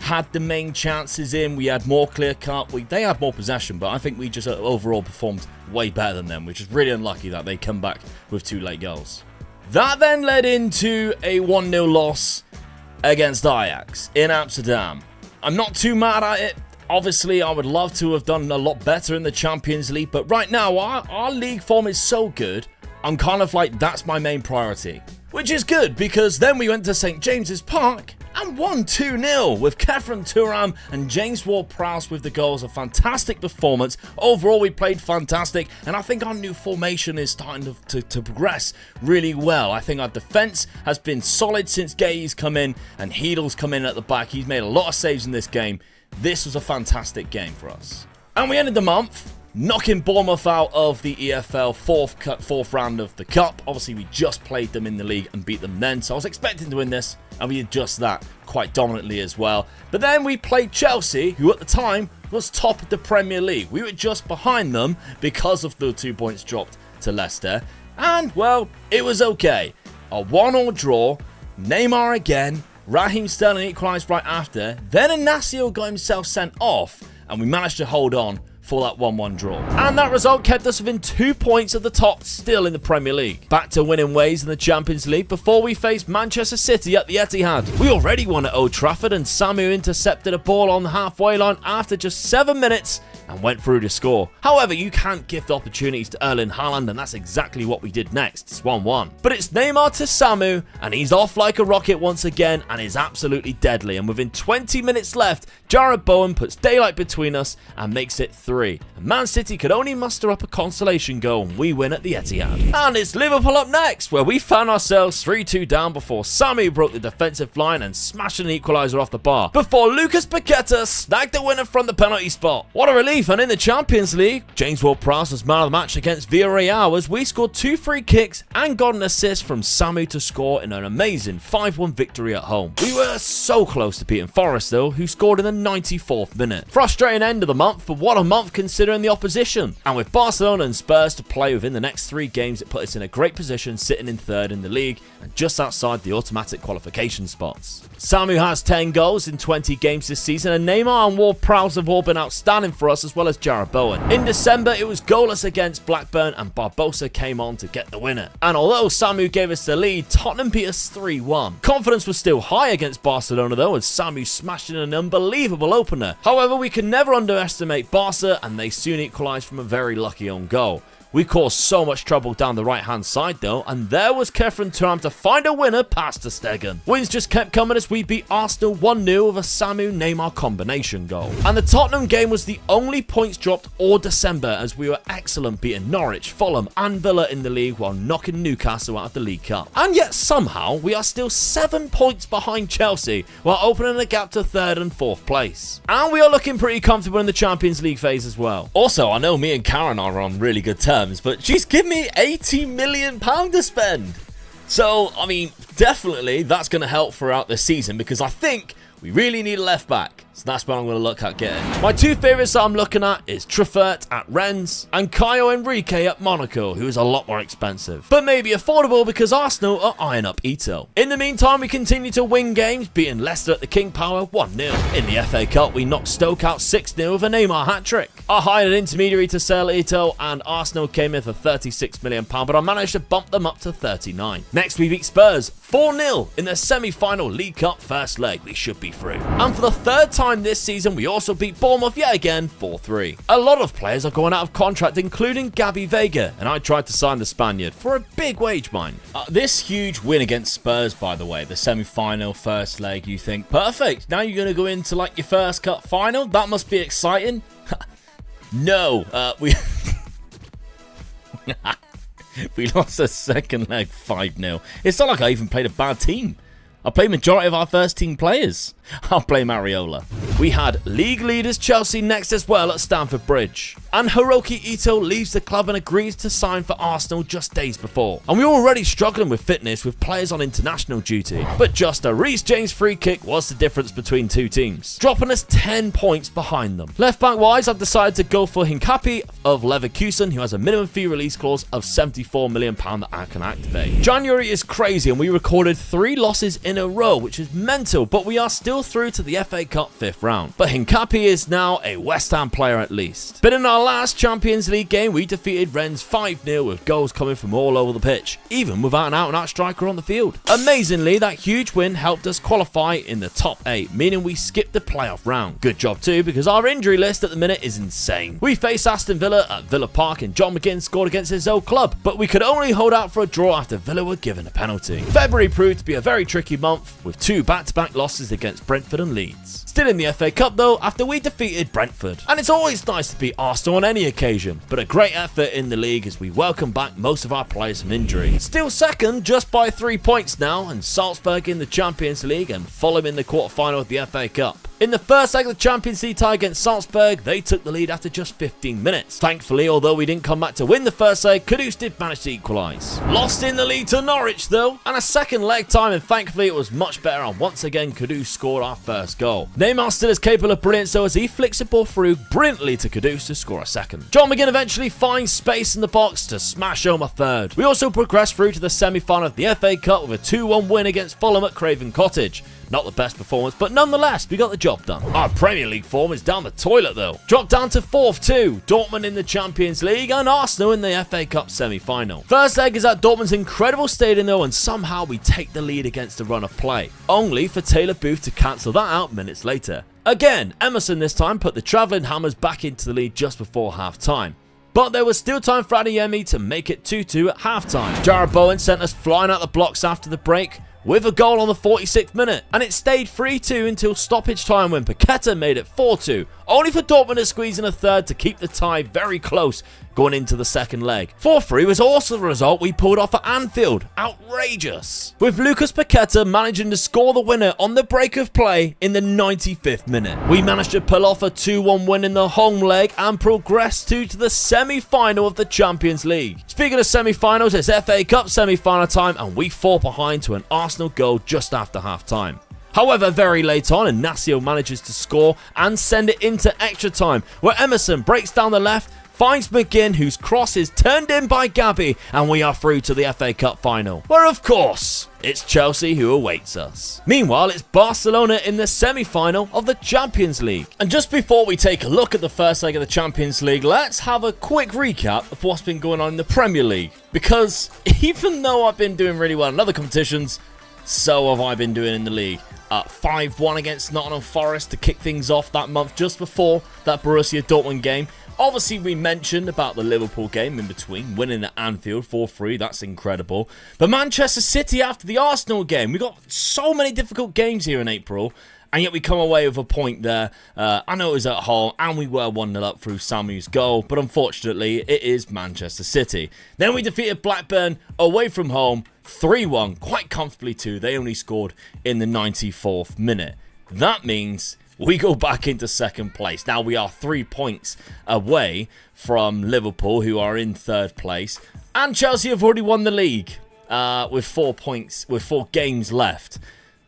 had the main chances in. We had more clear cut. They had more possession, but I think we just overall performed way better than them, which is really unlucky that they come back with 2 late goals. That then led into a 1-0 loss against Ajax in Amsterdam. I'm not too mad at it. Obviously, I would love to have done a lot better in the Champions League, but right now, our league form is so good, I'm kind of that's my main priority. Which is good, because then we went to St. James's Park and won 2-0 with Kefren Thuram and James Ward-Prowse with the goals. A fantastic performance. Overall, we played fantastic, and I think our new formation is starting to progress really well. I think our defence has been solid since Gay's come in, and Hedel's come in at the back. He's made a lot of saves in this game. This was a fantastic game for us. And we ended the month knocking Bournemouth out of the EFL fourth round of the Cup. Obviously, we just played them in the league and beat them then, so I was expecting to win this, and we did just that quite dominantly as well. But then we played Chelsea, who at the time was top of the Premier League. We were just behind them because of the 2 points dropped to Leicester, and, well, it was okay. A 1-1 draw, Neymar again, Raheem Sterling equalised right after, then Inacio got himself sent off, and we managed to hold on for that 1-1 draw. And that result kept us within 2 points of the top still in the Premier League. Back to winning ways in the Champions League before we faced Manchester City at the Etihad. We already won at Old Trafford, and Samu intercepted a ball on the halfway line after just 7 minutes and went through to score. However, you can't give opportunities to Erling Haaland, and that's exactly what we did next. It's 1-1. But it's Neymar to Samu, and he's off like a rocket once again and is absolutely deadly. And within 20 minutes left, Jarrod Bowen puts daylight between us and makes it 3. And Man City could only muster up a consolation goal, and we win at the Etihad. And it's Liverpool up next, where we found ourselves 3-2 down before Samu broke the defensive line and smashed an equaliser off the bar, before Lucas Paqueta snagged the winner from the penalty spot. What a relief. And in the Champions League, James Ward-Prowse was man of the match against Villarreal as we scored 2 free kicks and got an assist from Samu to score in an amazing 5-1 victory at home. We were so close to beating Forest though, who scored in the 94th minute. Frustrating end of the month, but what a month considering the opposition. And with Barcelona and Spurs to play within the next 3 games, it put us in a great position, sitting in 3rd in the league and just outside the automatic qualification spots. Samu has 10 goals in 20 games this season, and Neymar and Ward-Prowse have all been outstanding for us, as well as Jarrod Bowen. In December, it was goalless against Blackburn, and Barbosa came on to get the winner. And although Samu gave us the lead, Tottenham beat us 3-1. Confidence was still high against Barcelona though, as Samu smashed in an unbelievable opener. However, we can never underestimate Barca, and they soon equalised from a very lucky own goal. We caused so much trouble down the right-hand side though, and there was Kefren Turam to find a winner past Ter Stegen. Wins just kept coming as we beat Arsenal 1-0 with a Samu-Neymar combination goal. And the Tottenham game was the only points dropped all December, as we were excellent beating Norwich, Fulham and Villa in the league while knocking Newcastle out of the League Cup. And yet somehow we are still 7 points behind Chelsea while opening a gap to 3rd and 4th place. And we are looking pretty comfortable in the Champions League phase as well. Also, I know me and Karen are on really good terms, but she's given me £80 million to spend. So, I mean, definitely that's going to help throughout the season, because I think we really need a left back. So that's what I'm going to look at getting. My 2 favourites that I'm looking at is Truffert at Rennes and Caio Henrique at Monaco, who is a lot more expensive, but maybe affordable because Arsenal are eyeing up Ito. In the meantime, we continue to win games, beating Leicester at the King Power 1-0. In the FA Cup, we knocked Stoke out 6-0 with a Neymar hat-trick. I hired an intermediary to sell Ito, and Arsenal came in for £36 million, but I managed to bump them up to 39. Next, we beat Spurs 4-0 in the semi-final League Cup first leg. We should be through. And for the 3rd time this season, we also beat Bournemouth yet again 4-3. A lot of players are going out of contract, including Gabby Vega, and I tried to sign the Spaniard for a big wage, mind. This huge win against Spurs, by the way, the semi-final first leg, you think, perfect, now you're going to go into like your first cup final? That must be exciting. No, we lost the second leg 5-0. It's not like I even played a bad team. I played majority of our first team players. I'll play Mariola. We had league leaders Chelsea next as well at Stamford Bridge. And Hiroki Ito leaves the club and agrees to sign for Arsenal just days before. And we were already struggling with fitness with players on international duty. But just a Reece James free kick was the difference between 2 teams, dropping us 10 points behind them. Left back wise, I've decided to go for Hincapi of Leverkusen, who has a minimum fee release clause of £74 million that I can activate. January is crazy, and we recorded 3 losses in a row, which is mental, but we are still through to the FA Cup 5th round. But Hincapi is now a West Ham player at least. But in our last Champions League game, we defeated Rennes 5-0 with goals coming from all over the pitch, even without an out-and-out striker on the field. Amazingly, that huge win helped us qualify in the top 8, meaning we skipped the playoff round. Good job too, because our injury list at the minute is insane. We faced Aston Villa at Villa Park, and John McGinn scored against his old club, but we could only hold out for a draw after Villa were given a penalty. February proved to be a very tricky month, with 2 back-to-back losses against Brentford and Leeds. Still in the FA Cup though, after we defeated Brentford. And it's always nice to beat Arsenal on any occasion, but a great effort in the league as we welcome back most of our players from injury. Still second, just by 3 points now, and Salzburg in the Champions League and Fulham in the quarter-final of the FA Cup. In the first leg of the Champions League tie against Salzburg, they took the lead after just 15 minutes. Thankfully, although we didn't come back to win the first leg, Kudus did manage to equalise. Lost in the league to Norwich though, and a second leg time, and thankfully it was much better, and once again Kudus scored our first goal. Neymar still is capable of brilliance though, as he flicks the ball through brilliantly to Kudus to score a second. John McGinn eventually finds space in the box to smash home a third. We also progressed through to the semi-final of the FA Cup with a 2-1 win against Fulham at Craven Cottage. Not the best performance, but nonetheless, we got the job done. Our Premier League form is down the toilet though. Dropped down to 4th too. Dortmund in the Champions League and Arsenal in the FA Cup semi-final. First leg is at Dortmund's incredible stadium though, and somehow we take the lead against a run of play, only for Taylor Booth to cancel that out minutes later. Again, Emerson this time put the Travelling Hammers back into the lead just before half-time. But there was still time for Adeyemi to make it 2-2 at half-time. Jarrod Bowen sent us flying out the blocks after the break, with a goal on the 46th minute, and it stayed 3-2 until stoppage time when Paqueta made it 4-2, only for Dortmund to squeeze in a third to keep the tie very close going into the second leg. 4-3 was also the result we pulled off at Anfield. Outrageous. With Lucas Paqueta managing to score the winner on the break of play in the 95th minute. We managed to pull off a 2-1 win in the home leg and progress to the semi-final of the Champions League. Speaking of semi-finals, it's FA Cup semi-final time and we fall behind to an Arsenal goal just after half-time. However, very late on, Inacio manages to score and send it into extra time, where Emerson breaks down the left, finds McGinn, whose cross is turned in by Gabby, and we are through to the FA Cup final, where of course, it's Chelsea who awaits us. Meanwhile, it's Barcelona in the semi-final of the Champions League. And just before we take a look at the first leg of the Champions League, let's have a quick recap of what's been going on in the Premier League. Because even though I've been doing really well in other competitions, so have I been doing in the league. 5-1 against Nottingham Forest to kick things off that month just before that Borussia Dortmund game. Obviously, we mentioned about the Liverpool game in between, winning at Anfield 4-3, that's incredible. But Manchester City after the Arsenal game, we got so many difficult games here in April, and yet we come away with a point there. I know it was at home, and we were 1-0 up through Samu's goal, but unfortunately, it is Manchester City. Then we defeated Blackburn away from home, 3-1, quite comfortably too. They only scored in the 94th minute. That means we go back into second place. Now we are 3 points away from Liverpool, who are in third place. And Chelsea have already won the league with 4 points, with 4 games left.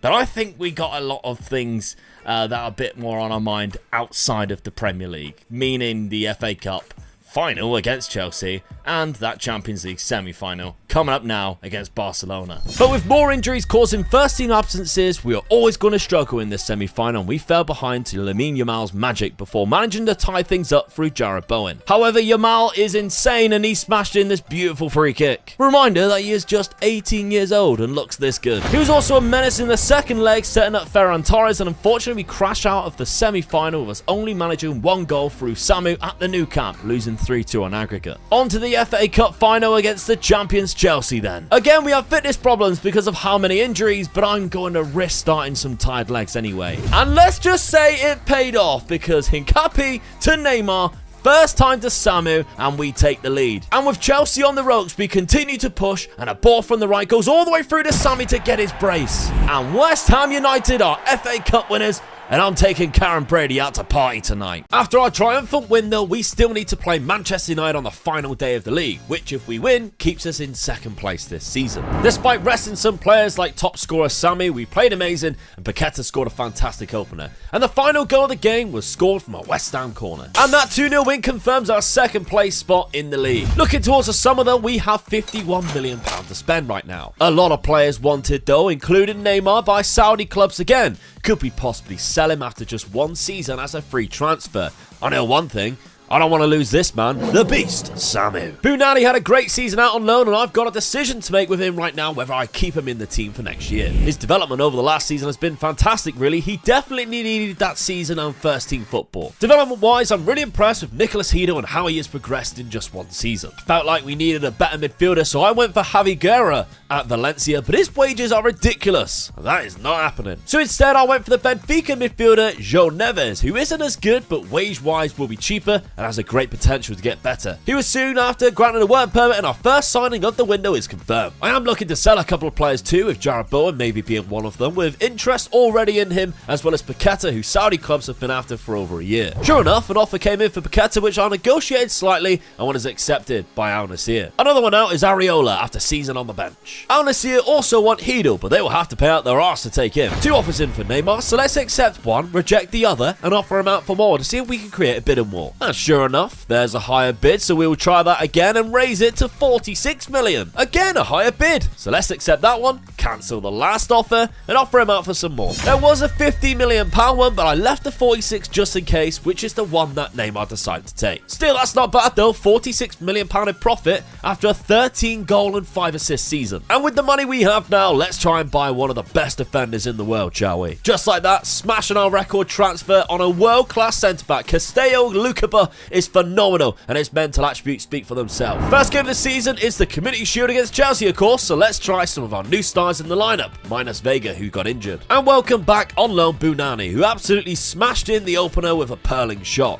But I think we got a lot of things that are a bit more on our mind outside of the Premier League. Meaning the FA Cup final against Chelsea and that Champions League semi-final coming up now against Barcelona. But with more injuries causing first team absences, we are always going to struggle in this semi-final, and we fell behind to Lamine Yamal's magic before managing to tie things up through Jarrod Bowen. However, Yamal is insane and he smashed in this beautiful free kick. Reminder that he is just 18 years old and looks this good. He was also a menace in the second leg, setting up Ferran Torres, and unfortunately we crash out of the semi-final with us only managing 1 goal through Samu at the Nou Camp, losing 3-2 on aggregate. On to the FA Cup final against the champions Chelsea then. Again, we have fitness problems because of how many injuries, but I'm going to risk starting some tired legs anyway. And let's just say it paid off, because Hincapi to Neymar, first time to Samu, and we take the lead. And with Chelsea on the ropes, we continue to push, and a ball from the right goes all the way through to Sammy to get his brace. And West Ham United are FA Cup winners, and I'm taking Karen Brady out to party tonight. After our triumphant win though, we still need to play Manchester United on the final day of the league, which if we win, keeps us in second place this season. Despite resting some players like top scorer Sammy, we played amazing, and Paqueta scored a fantastic opener. And the final goal of the game was scored from a West Ham corner. And that 2-0 win confirms our second place spot in the league. Looking towards the summer though, we have £51 million to spend right now. A lot of players wanted though, including Neymar, by Saudi clubs again. Could we possibly sell him after just 1 season as a free transfer? I know one thing, I don't want to lose this man, the beast, Samu. Bounani had a great season out on loan, and I've got a decision to make with him right now whether I keep him in the team for next year. His development over the last season has been fantastic really. He definitely needed that season and first team football. Development wise, I'm really impressed with Nicolas Hedo and how he has progressed in just 1 season. Felt like we needed a better midfielder, so I went for Javi Guerra at Valencia, but his wages are ridiculous. That is not happening. So instead I went for the Benfica midfielder João Neves, who isn't as good but wage wise will be cheaper and has a great potential to get better. He was soon after granted a work permit, and our first signing of the window is confirmed. I am looking to sell a couple of players too, with Jarrod Bowen maybe being one of them, with interest already in him, as well as Paqueta, who Saudi clubs have been after for over a year. Sure enough, an offer came in for Paqueta, which I negotiated slightly and was accepted by Al Nassr. Another one out is Areola after season on the bench. Al Nassr also want Hedo, but they will have to pay out their arse to take him. 2 offers in for Neymar, so let's accept one, reject the other, and offer him out for more to see if we can create a bit of more. That's Sure enough, there's a higher bid, so we'll try that again and raise it to 46 million. Again, a higher bid. So let's accept that one, cancel the last offer, and offer him out for some more. There was a £50 million one, but I left the 46 just in case, which is the one that Neymar decided to take. Still, that's not bad though, £46 million in profit after a 13 goal and 5 assist season. And with the money we have now, let's try and buy one of the best defenders in the world, shall we? Just like that, smashing our record transfer on a world-class centre-back. Castello Lucaba is phenomenal, and his mental attributes speak for themselves. First game of the season is the Community Shield against Chelsea, of course, so let's try some of our new stars in the lineup, minus Vega, who got injured. And welcome back on loan Bunani, who absolutely smashed in the opener with a purling shot.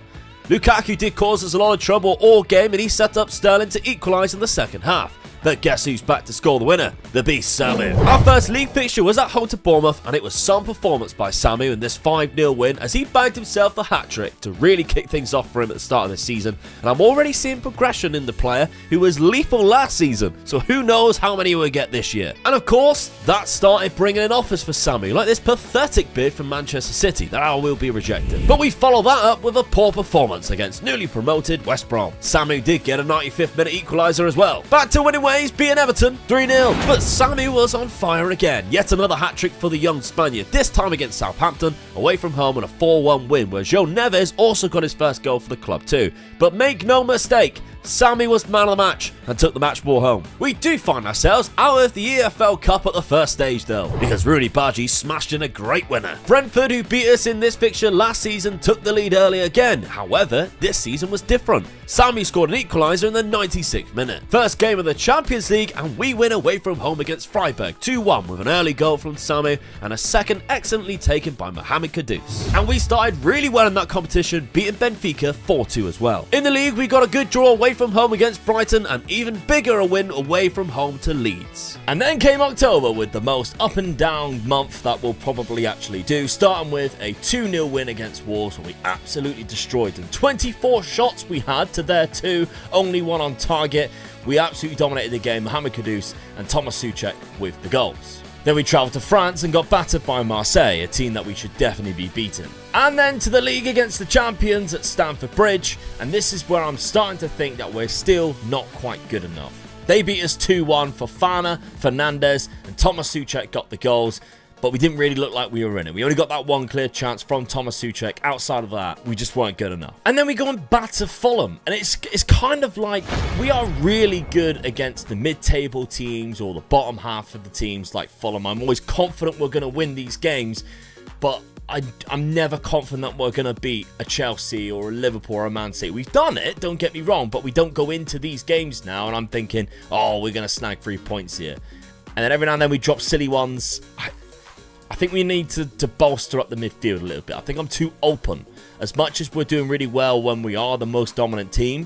Lukaku did cause us a lot of trouble all game, and he set up Sterling to equalise in the second half. But guess who's back to score the winner? The beast, Samu. Our first league fixture was at home to Bournemouth, and it was some performance by Samu in this 5-0 win as he bagged himself a hat-trick to really kick things off for him at the start of the season. And I'm already seeing progression in the player who was lethal last season, so who knows how many we'll get this year. And of course, that started bringing in offers for Samu, like this pathetic bid from Manchester City that I will be rejected. But we follow that up with a poor performance against newly promoted West Brom. Samu did get a 95th minute equaliser as well. Back to winning ways, beating Everton 3-0. But Samu was on fire again. Yet another hat-trick for the young Spaniard, this time against Southampton, away from home on a 4-1 win, where João Neves also got his first goal for the club too. But make no mistake, Sammy was man of the match and took the match ball home. We do find ourselves out of the EFL Cup at the first stage though, because Rooney Badji smashed in a great winner. Brentford, who beat us in this fixture last season, took the lead early again. However, this season was different. Sammy scored an equaliser in the 96th minute. First game of the Champions League, and we win away from home against Freiburg 2-1 with an early goal from Sammy and a second excellently taken by Mohamed Kudus. And we started really well in that competition, beating Benfica 4-2 as well. In the league, we got a good draw away from home against Brighton, and even bigger a win away from home to Leeds. And then came October with the most up and down month that we'll probably actually do, starting with a 2-0 win against Wolves where we absolutely destroyed them. 24 shots we had to their 2, only 1 on target. We absolutely dominated the game, Mohamed Kudus and Thomas Souček with the goals. Then we travelled to France and got battered by Marseille, a team that we should definitely be beaten. And then to the league against the champions at Stamford Bridge, and this is where I'm starting to think that we're still not quite good enough. They beat us 2-1 for Fana, Fernandes and Thomas Souček got the goals, but we didn't really look like we were in it. We only got that one clear chance from Thomas Souček. Outside of that, we just weren't good enough. And then we go and batter Fulham, and it's kind of like we are really good against the mid-table teams or the bottom half of the teams like Fulham. I'm always confident we're going to win these games, but I'm never confident that we're going to beat a Chelsea or a Liverpool or a Man City. We've done it, don't get me wrong, but we don't go into these games now and I'm thinking, oh, we're going to snag 3 points here. And then every now and then we drop silly ones. I think we need to bolster up the midfield a little bit. I think I'm too open. As much as we're doing really well when we are the most dominant team,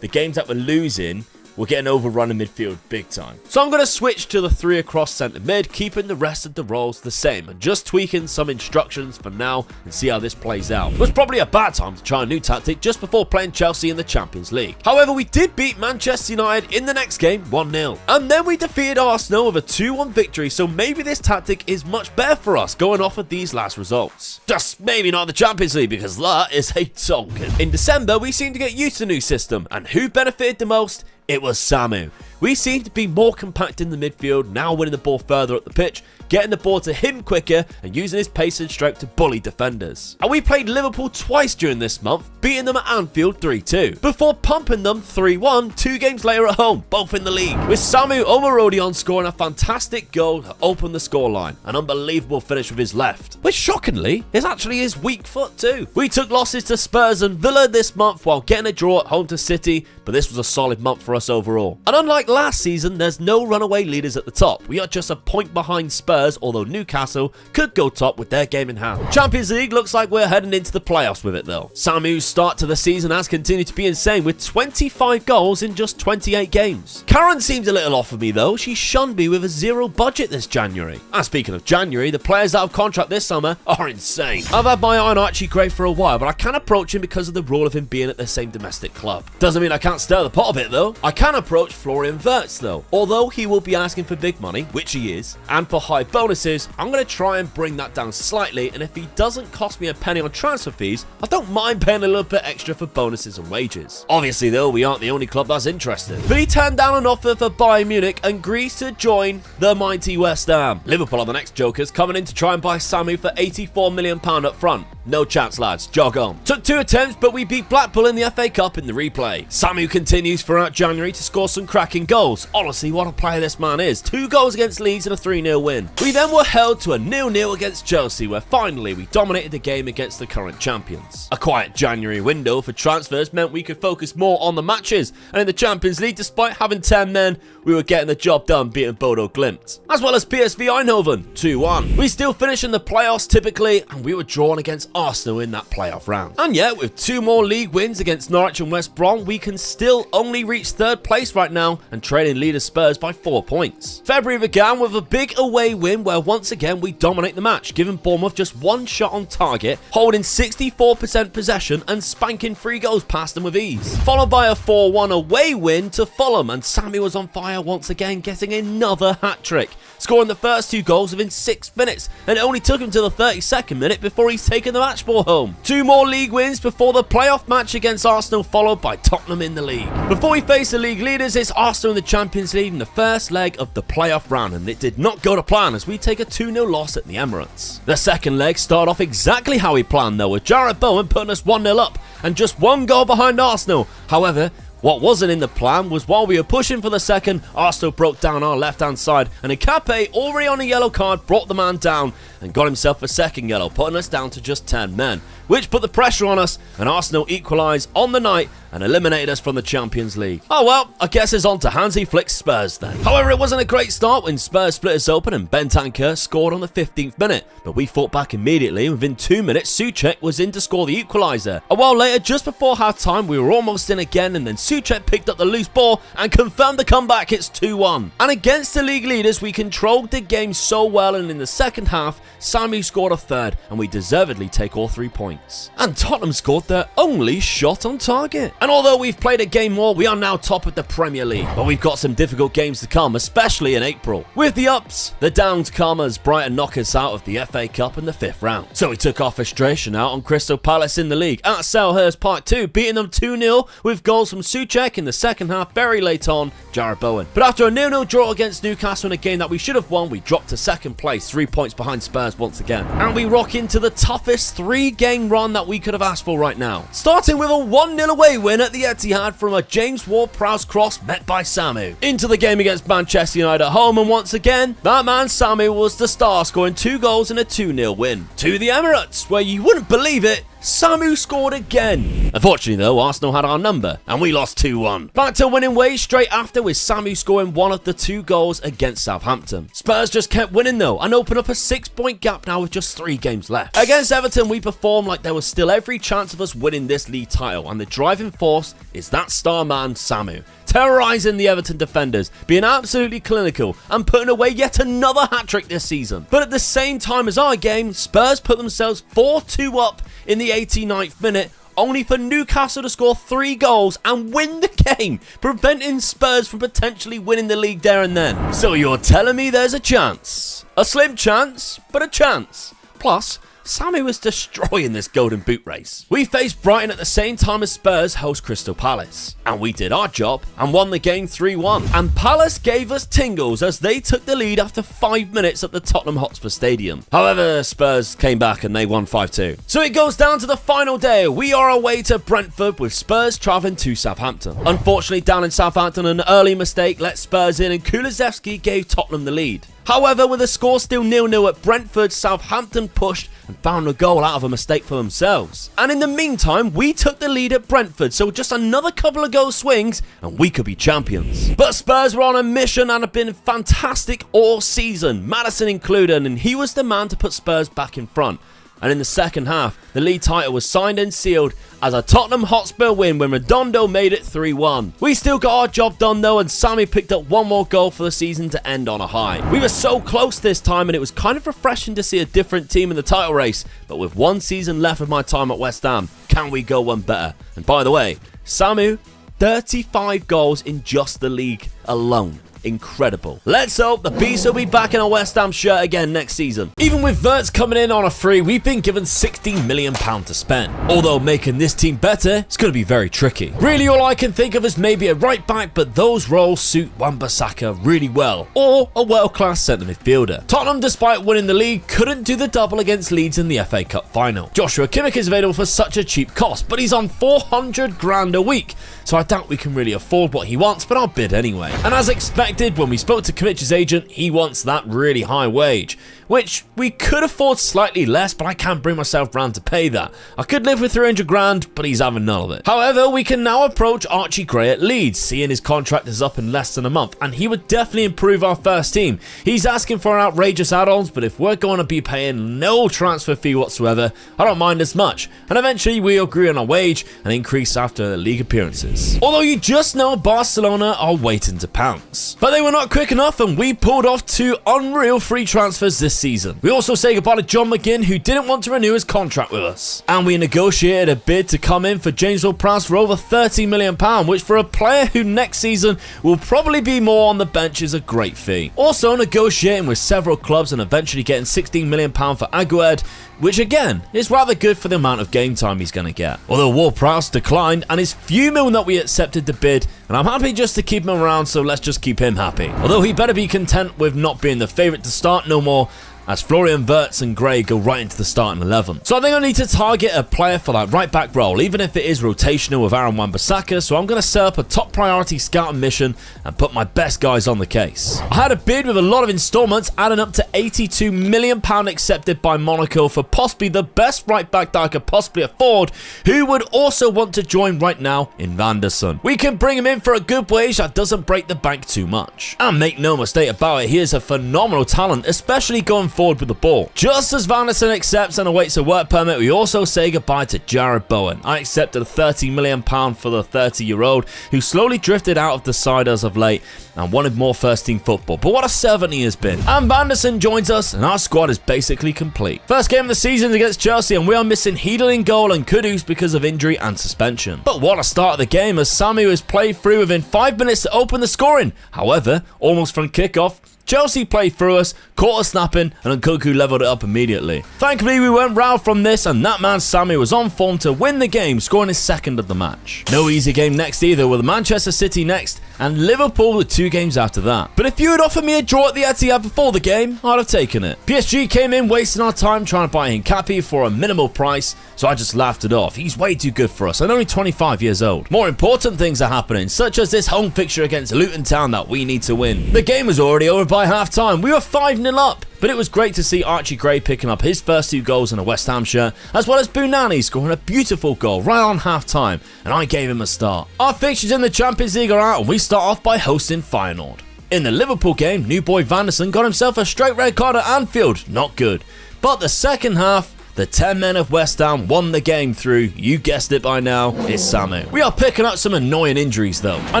the games that we're losing, we're getting overrun in midfield big time. So I'm going to switch to the 3 across centre mid, keeping the rest of the roles the same and just tweaking some instructions for now and see how this plays out. It was probably a bad time to try a new tactic just before playing Chelsea in the Champions League. However, we did beat Manchester United in the next game 1-0. And then we defeated Arsenal with a 2-1 victory, so maybe this tactic is much better for us going off of these last results. Just maybe not the Champions League, because that is a tonkin. In December, we seemed to get used to the new system, and who benefited the most? It was Samu. We seem to be more compact in the midfield, now winning the ball further up the pitch, getting the ball to him quicker and using his pace and strength to bully defenders. And we played Liverpool twice during this month, beating them at Anfield 3-2, before pumping them 3-1 2 games later at home, both in the league, with Samu Omarodion scoring a fantastic goal to open the scoreline, an unbelievable finish with his left, which shockingly is actually his weak foot too. We took losses to Spurs and Villa this month while getting a draw at home to City, but this was a solid month for us overall. And unlike last season, there's no runaway leaders at the top. We are just a point behind Spurs, although Newcastle could go top with their game in hand. Champions League looks like we're heading into the playoffs with it though. Samu's start to the season has continued to be insane with 25 goals in just 28 games. Karen seems a little off of me though. She shunned me with a 0 budget this January. And speaking of January, the players that have contract this summer are insane. I've had my eye on Archie Gray for a while, but I can't approach him because of the rule of him being at the same domestic club. Doesn't mean I can't stir the pot a bit though. I can approach Florian converts though. Although he will be asking for big money, which he is, and for high bonuses, I'm going to try and bring that down slightly, and if he doesn't cost me a penny on transfer fees, I don't mind paying a little bit extra for bonuses and wages. Obviously though, we aren't the only club that's interested. But he turned down an offer for Bayern Munich and agrees to join the mighty West Ham. Liverpool are the next jokers, coming in to try and buy Samu for £84 million up front. No chance, lads. Jog on. Took 2 attempts, but we beat Blackpool in the FA Cup in the replay. Samu continues throughout January to score some cracking goals. Honestly, what a player this man is. 2 goals against Leeds and a 3-0 win. We then were held to a 0-0 against Chelsea, where finally we dominated the game against the current champions. A quiet January window for transfers meant we could focus more on the matches, and in the Champions League, despite having 10 men, we were getting the job done beating Bodo Glimt, as well as PSV Eindhoven 2-1. We still finish in the playoffs typically, and we were drawn against Arsenal in that playoff round. And yet, with 2 more league wins against Norwich and West Brom, we can still only reach 3rd place right now and trailing leader Spurs by 4 points. February began with a big away win where once again we dominate the match, giving Bournemouth just 1 shot on target, holding 64% possession and spanking 3 goals past them with ease. Followed by a 4-1 away win to Fulham, and Sammy was on fire once again, getting another hat-trick, scoring the first 2 goals within 6 minutes, and it only took him to the 32nd minute before he's taken the match ball home. 2 more league wins before the playoff match against Arsenal, followed by Tottenham in the league. Before we face the league leaders, it's Arsenal in the Champions League in the first leg of the playoff round, and it did not go to plan as we take a 2-0 loss at the Emirates. The second leg started off exactly how we planned though, with Jarrett Bowen putting us 1-0 up and just 1 goal behind Arsenal. However, what wasn't in the plan was while we were pushing for the second, Arsenal broke down our left-hand side, and Nkape, already on a yellow card, brought the man down and got himself a second yellow, putting us down to just 10 men, which put the pressure on us, and Arsenal equalised on the night and eliminated us from the Champions League. Oh well, I guess it's on to Hansi Flick's Spurs then. However, it wasn't a great start when Spurs split us open and Bentancur scored on the 15th minute, but we fought back immediately, and within 2 minutes, Souček was in to score the equaliser. A while later, just before half-time, we were almost in again, and then Souček picked up the loose ball and confirmed the comeback. It's 2-1. And against the league leaders, we controlled the game so well, and in the second half, Samu scored a 3rd, and we deservedly take all 3 points. And Tottenham scored their only shot on target. And although we've played a game more, we are now top of the Premier League. But we've got some difficult games to come, especially in April. With the ups, the downs come as Brighton knock us out of the FA Cup in the 5th round. So we took our frustration out on Crystal Palace in the league at Selhurst Park 2, beating them 2-0 with goals from Souček in the second half, very late on, Jarrett Bowen. But after a 0-0 draw against Newcastle in a game that we should have won, we dropped to 2nd place, 3 points behind Spurs once again. And we rock into the toughest 3-game run that we could have asked for right now. Starting with a 1-0 away win at the Etihad from a James Ward-Prowse cross met by Samu. Into the game against Manchester United at home, and once again, that man Samu was the star, scoring 2 goals in a 2-0 win. To the Emirates, where you wouldn't believe it, Samu scored again. Unfortunately though, Arsenal had our number and we lost 2-1. Back to winning ways straight after, with Samu scoring 1 of the 2 goals against Southampton. Spurs just kept winning though and opened up a 6-point gap now with just 3 games left. Against Everton, we performed like there was still every chance of us winning this league title, and the driving force is that star man Samu, terrorising the Everton defenders, being absolutely clinical and putting away yet another hat-trick this season. But at the same time as our game, Spurs put themselves 4-2 up in the 89th minute, only for Newcastle to score 3 goals and win the game, preventing Spurs from potentially winning the league there and then. So you're telling me there's a chance? A slim chance, but a chance. Plus, Samu was destroying this golden boot race. We faced Brighton at the same time as Spurs host Crystal Palace, and we did our job and won the game 3-1. And Palace gave us tingles as they took the lead after 5 minutes at the Tottenham Hotspur Stadium. However, Spurs came back and they won 5-2. So it goes down to the final day. We are away to Brentford with Spurs travelling to Southampton. Unfortunately, down in Southampton, an early mistake let Spurs in and Kulusevski gave Tottenham the lead. However, with the score still 0-0 at Brentford, Southampton pushed and found a goal out of a mistake for themselves. And in the meantime, we took the lead at Brentford, so just another couple of goal swings and we could be champions. But Spurs were on a mission and have been fantastic all season, Maddison included, and he was the man to put Spurs back in front. And in the second half, the league title was signed and sealed as a Tottenham Hotspur win when Redondo made it 3-1. We still got our job done though, and Sammy picked up 1 more goal for the season to end on a high. We were so close this time, and it was kind of refreshing to see a different team in the title race, but with 1 season left of my time at West Ham, can we go one better? And by the way, Samu, 35 goals in just the league alone. Incredible. Let's hope the Beast will be back in a West Ham shirt again next season. Even with Wirtz coming in on a free, we've been given £16 million to spend. Although making this team better, it's going to be very tricky. Really, all I can think of is maybe a right back, but those roles suit Wan-Bissaka really well. Or a world-class centre midfielder. Tottenham, despite winning the league, couldn't do the double against Leeds in the FA Cup final. Joshua Kimmich is available for such a cheap cost, but he's on 400 grand a week. So I doubt we can really afford what he wants, but I'll bid anyway. And as expected, when we spoke to Kimmich's agent, he wants that really high wage, which we could afford slightly less, but I can't bring myself round to pay that. I could live with 300 grand, but he's having none of it. However, we can now approach Archie Gray at Leeds, seeing his contract is up in less than a month, and he would definitely improve our first team. He's asking for outrageous add-ons, but if we're going to be paying no transfer fee whatsoever, I don't mind as much. And eventually we agree on a wage and increase after league appearances. Although you just know Barcelona are waiting to pounce. But they were not quick enough, and we pulled off 2 unreal free transfers this season. We also say goodbye to John McGinn, who didn't want to renew his contract with us. And we negotiated a bid to come in for James Ward-Prowse for over £30 million, which for a player who next season will probably be more on the bench is a great fee. Also negotiating with several clubs and eventually getting £16 million for Aguerd, which again is rather good for the amount of game time he's going to get. Although Ward-Prowse declined and is fuming that we accepted the bid, and I'm happy just to keep him around, so let's just keep him happy. Although he better be content with not being the favourite to start no more, as Florian Wirtz and Gray go right into the starting 11. So I think I need to target a player for that right back role, even if it is rotational with Aaron Wan-Bissaka, so I'm going to set up a top priority scouting mission and put my best guys on the case. I had a bid with a lot of installments, adding up to £82 million accepted by Monaco for possibly the best right back that I could possibly afford, who would also want to join right now in Van der Sun. We can bring him in for a good wage that doesn't break the bank too much. And make no mistake about it, he is a phenomenal talent, especially going forward with the ball. Just as Van der Sun accepts and awaits a work permit, we also say goodbye to Jared Bowen. I accepted a £30 million for the 30-year-old who slowly drifted out of the side as of late and wanted more first-team football, but what a servant he has been. And Van der Sun joins us, and our squad is basically complete. First game of the season against Chelsea, and we are missing Heedle in goal and Kudus because of injury and suspension. But what a start of the game, as Samu has played through within 5 minutes to open the scoring. However, almost from kickoff, Chelsea played through us, caught us snapping, and Nkunku levelled it up immediately. Thankfully, we went round from this, and that man Sammy was on form to win the game, scoring his second of the match. No easy game next either, with Manchester City next, and Liverpool with 2 games after that. But if you had offered me a draw at the Etihad before the game, I'd have taken it. PSG came in wasting our time trying to buy Hincapié for a minimal price, so I just laughed it off. He's way too good for us, and only 25 years old. More important things are happening, such as this home fixture against Luton Town that we need to win. The game was already over by half-time. We were 5-0 up. But it was great to see Archie Gray picking up his first 2 goals in a West Ham shirt, as well as Bunani scoring a beautiful goal right on half-time, and I gave him a start. Our fixtures in the Champions League are out, and we start off by hosting Feyenoord. In the Liverpool game, new boy Van der Sun got himself a straight red card at Anfield. Not good. But the second half, the 10 men of West Ham won the game through, you guessed it by now, it's Samu. We are picking up some annoying injuries though. I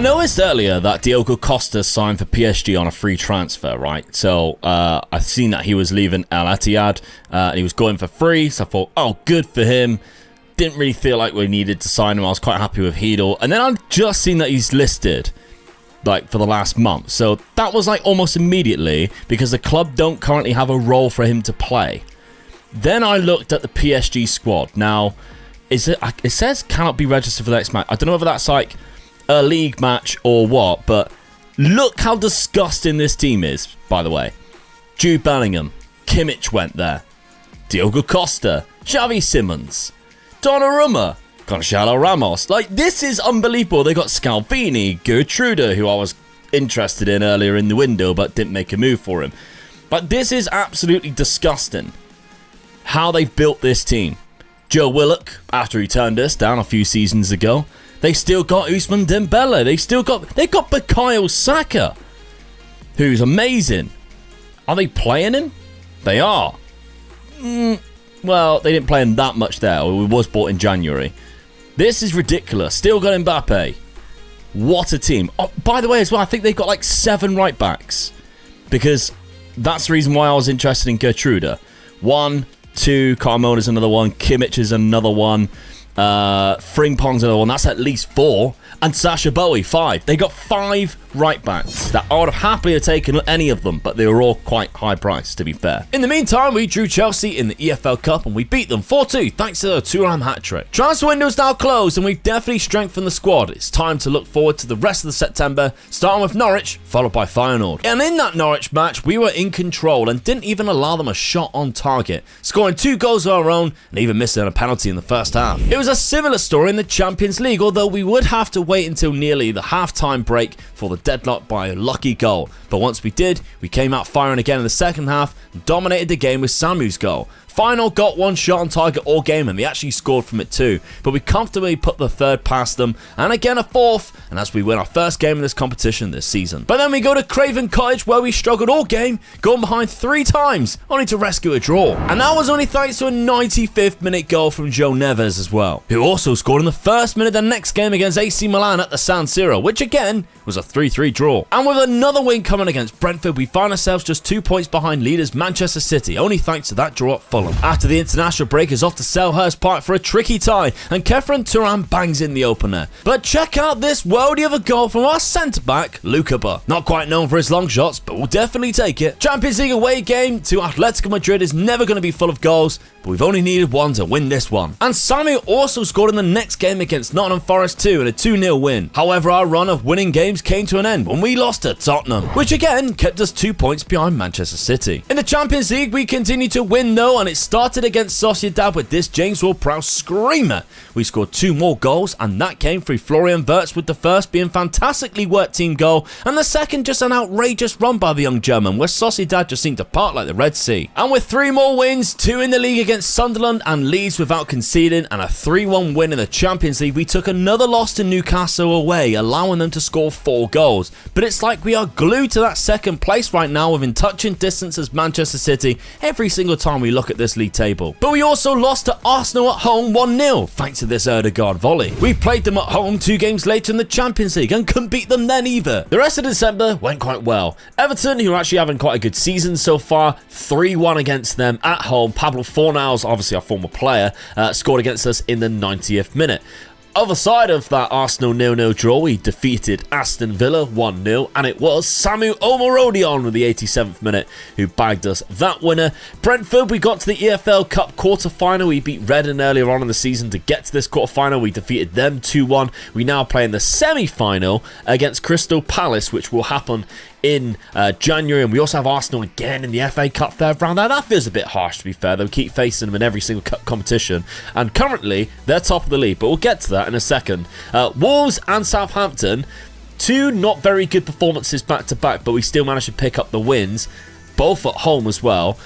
noticed earlier that Diogo Costa signed for PSG on a free transfer, right? So I've seen that he was leaving Al Ittihad, and he was going for free, so I thought, oh, good for him. Didn't really feel like we needed to sign him. I was quite happy with Heedle. And then I've just seen that he's listed like for the last month. So that was like almost immediately, because the club don't currently have a role for him to play. Then I looked at the PSG squad. Now, it says cannot be registered for the next match. I don't know whether that's like a league match or what, but look how disgusting this team is, by the way. Jude Bellingham, Kimmich went there. Diogo Costa, Xavi Simons, Donnarumma, Gonçalo Ramos. Like, this is unbelievable. They got Scalvini, Gertrude, who I was interested in earlier in the window, but didn't make a move for him. But this is absolutely disgusting how they've built this team. Joe Willock, after he turned us down a few seasons ago, they still got Ousmane Dembele. They've got Bukayo Saka, who's amazing. Are they playing him? They are. Well, they didn't play him that much there. He was bought in January. This is ridiculous. Still got Mbappe. What a team. Oh, by the way, as well, I think they've got like 7 right backs, because that's the reason why I was interested in Gertrude. 1, 2, Carmona's another one, Kimmich is another one. Frimpong's another one. That's at least 4. And Sasha Bowie, 5. They got 5 right backs that I would have happily taken any of them, but they were all quite high priced, to be fair. In the meantime, we drew Chelsea in the EFL Cup and we beat them 4-2 thanks to the Thuram hat-trick. Transfer window's now closed and we've definitely strengthened the squad. It's time to look forward to the rest of the September, starting with Norwich, followed by Feyenoord. And in that Norwich match, we were in control and didn't even allow them a shot on target, scoring 2 goals of our own and even missing a penalty in the first half. It was a similar story in the Champions League, although we would have to wait until nearly the half-time break for the deadlock by a lucky goal. But once we did, we came out firing again in the second half and dominated the game with Samu's goal. Feyenoord got 1 shot on target all game and they actually scored from it too, but we comfortably put the third past them and again a fourth, and as we win our first game in this competition this season. But then we go to Craven Cottage where we struggled all game, going behind 3 times, only to rescue a draw. And that was only thanks to a 95th minute goal from Joe Neves as well, who also scored in the first minute of the next game against AC Milan at the San Siro, which again was a 3-3 draw. And with another win coming against Brentford, we find ourselves just 2 points behind leaders Manchester City, only thanks to that draw at Fulham. After the international break is off to Selhurst Park for a tricky tie, and Kefren Turan bangs in the opener. But check out this worldie of a goal from our centre-back, Lukeba. Not quite known for his long shots, but we'll definitely take it. Champions League away game to Atletico Madrid is never going to be full of goals, but we've only needed 1 to win this one. And Samu also scored in the next game against Nottingham Forest 2 in a 2-0 win. However, our run of winning games came to an end when we lost to Tottenham, which again kept us 2 points behind Manchester City. In the Champions League, we continued to win though, and it started against Sociedad with this James Ward-Prowse screamer. We scored 2 more goals, and that came through Florian Wirtz, with the first being fantastically worked team goal, and the second just an outrageous run by the young German, where Sociedad just seemed to part like the Red Sea. And with 3 more wins, 2 in the league against Sunderland and Leeds without conceding, and a 3-1 win in the Champions League, we took another loss to Newcastle away, allowing them to score 4 goals. But it's like we are glued to that second place right now, within touching distance as Manchester City every single time we look at this league table. But we also lost to Arsenal at home 1-0 thanks to this Erdegaard volley. We played them at home 2 games later in the Champions League and couldn't beat them then either. The rest of December went quite well. Everton, who are actually having quite a good season so far, 3-1 against them at home. Pablo Fornals, obviously our former player, scored against us in the 90th minute. Other side of that Arsenal 0-0 draw, we defeated Aston Villa 1-0, and it was Samu Omorodion with the 87th minute who bagged us that winner. Brentford, we got to the EFL Cup quarter-final. We beat Reading earlier on in the season to get to this quarter-final. We defeated them 2-1. We now play in the semi-final against Crystal Palace, which will happen in January, and we also have Arsenal again in the FA Cup third round. Now that feels a bit harsh, to be fair. They'll keep facing them in every single cup competition, and currently they're top of the league, but we'll get to that in a second. Wolves and Southampton, 2 not very good performances back to back, but we still managed to pick up the wins, both at home as well.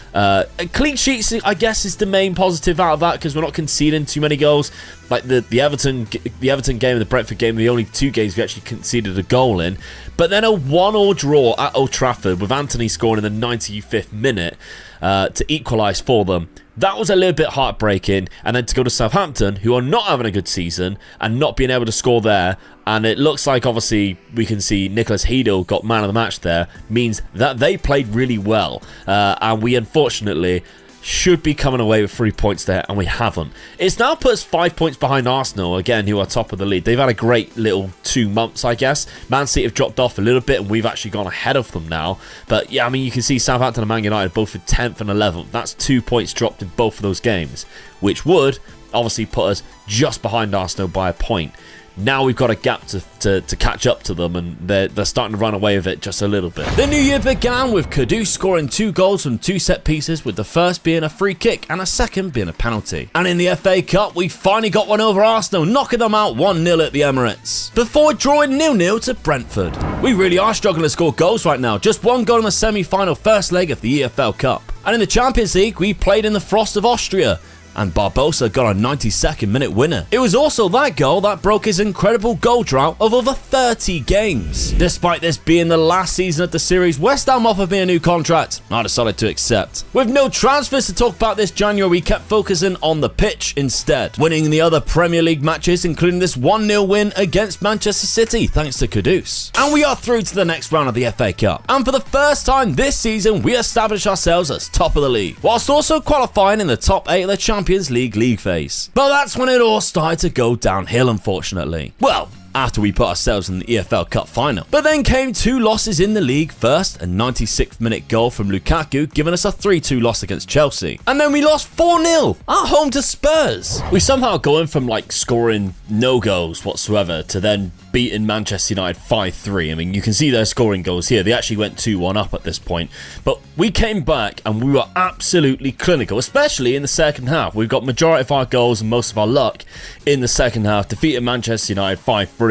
Clean sheets, I guess, is the main positive out of that, because we're not conceding too many goals. Like the Everton game and the Brentford game, the only 2 games we actually conceded a goal in. But then a 1-1 draw at Old Trafford with Anthony scoring in the 95th minute to equalise for them. That was a little bit heartbreaking. And then to go to Southampton, who are not having a good season and not being able to score there, and it looks like, obviously, we can see Nicholas Heedle got man of the match there, means that they played really well. And we, unfortunately, should be coming away with 3 points there, and we haven't. It's now put us 5 points behind Arsenal, again, who are top of the league. They've had a great little 2 months, I guess. Man City have dropped off a little bit, and we've actually gone ahead of them now. But yeah, I mean, you can see Southampton and Man United both with 10th and 11th. That's 2 points dropped in both of those games, which would obviously put us just behind Arsenal by a point. Now we've got a gap to catch up to them, and they're starting to run away with it just a little bit. The new year began with Kudus scoring 2 goals from 2 set pieces, with the first being a free kick and a second being a penalty. And in the FA Cup, we finally got one over Arsenal, knocking them out 1-0 at the Emirates, before drawing 0-0 to Brentford. We really are struggling to score goals right now, just 1 goal in the semi-final first leg of the EFL Cup. And in the Champions League, we played in the frost of Austria, and Barbosa got a 92nd minute winner. It was also that goal that broke his incredible goal drought of over 30 games. Despite this being the last season of the series, West Ham offered me a new contract. I decided to accept. With no transfers to talk about this January, we kept focusing on the pitch instead, winning the other Premier League matches, including this 1-0 win against Manchester City, thanks to Kudus. And we are through to the next round of the FA Cup. And for the first time this season, we established ourselves as top of the league, whilst also qualifying in the top 8 of the Champions Champions League phase. But that's when it all started to go downhill, unfortunately. Well, after we put ourselves in the EFL Cup final. But then came 2 losses in the league. First, a 96th minute goal from Lukaku, giving us a 3-2 loss against Chelsea. And then we lost 4-0 at home to Spurs. We somehow going from like scoring no goals whatsoever to then beating Manchester United 5-3. I mean, you can see they're scoring goals here. They actually went 2-1 up at this point. But we came back and we were absolutely clinical, especially in the second half. We've got majority of our goals and most of our luck in the second half, defeated Manchester United 5-3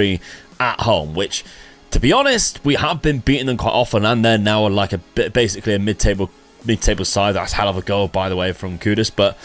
at home, which, to be honest, we have been beating them quite often, and they're now like basically a mid-table side. That's a hell of a goal, by the way, from Kudus. But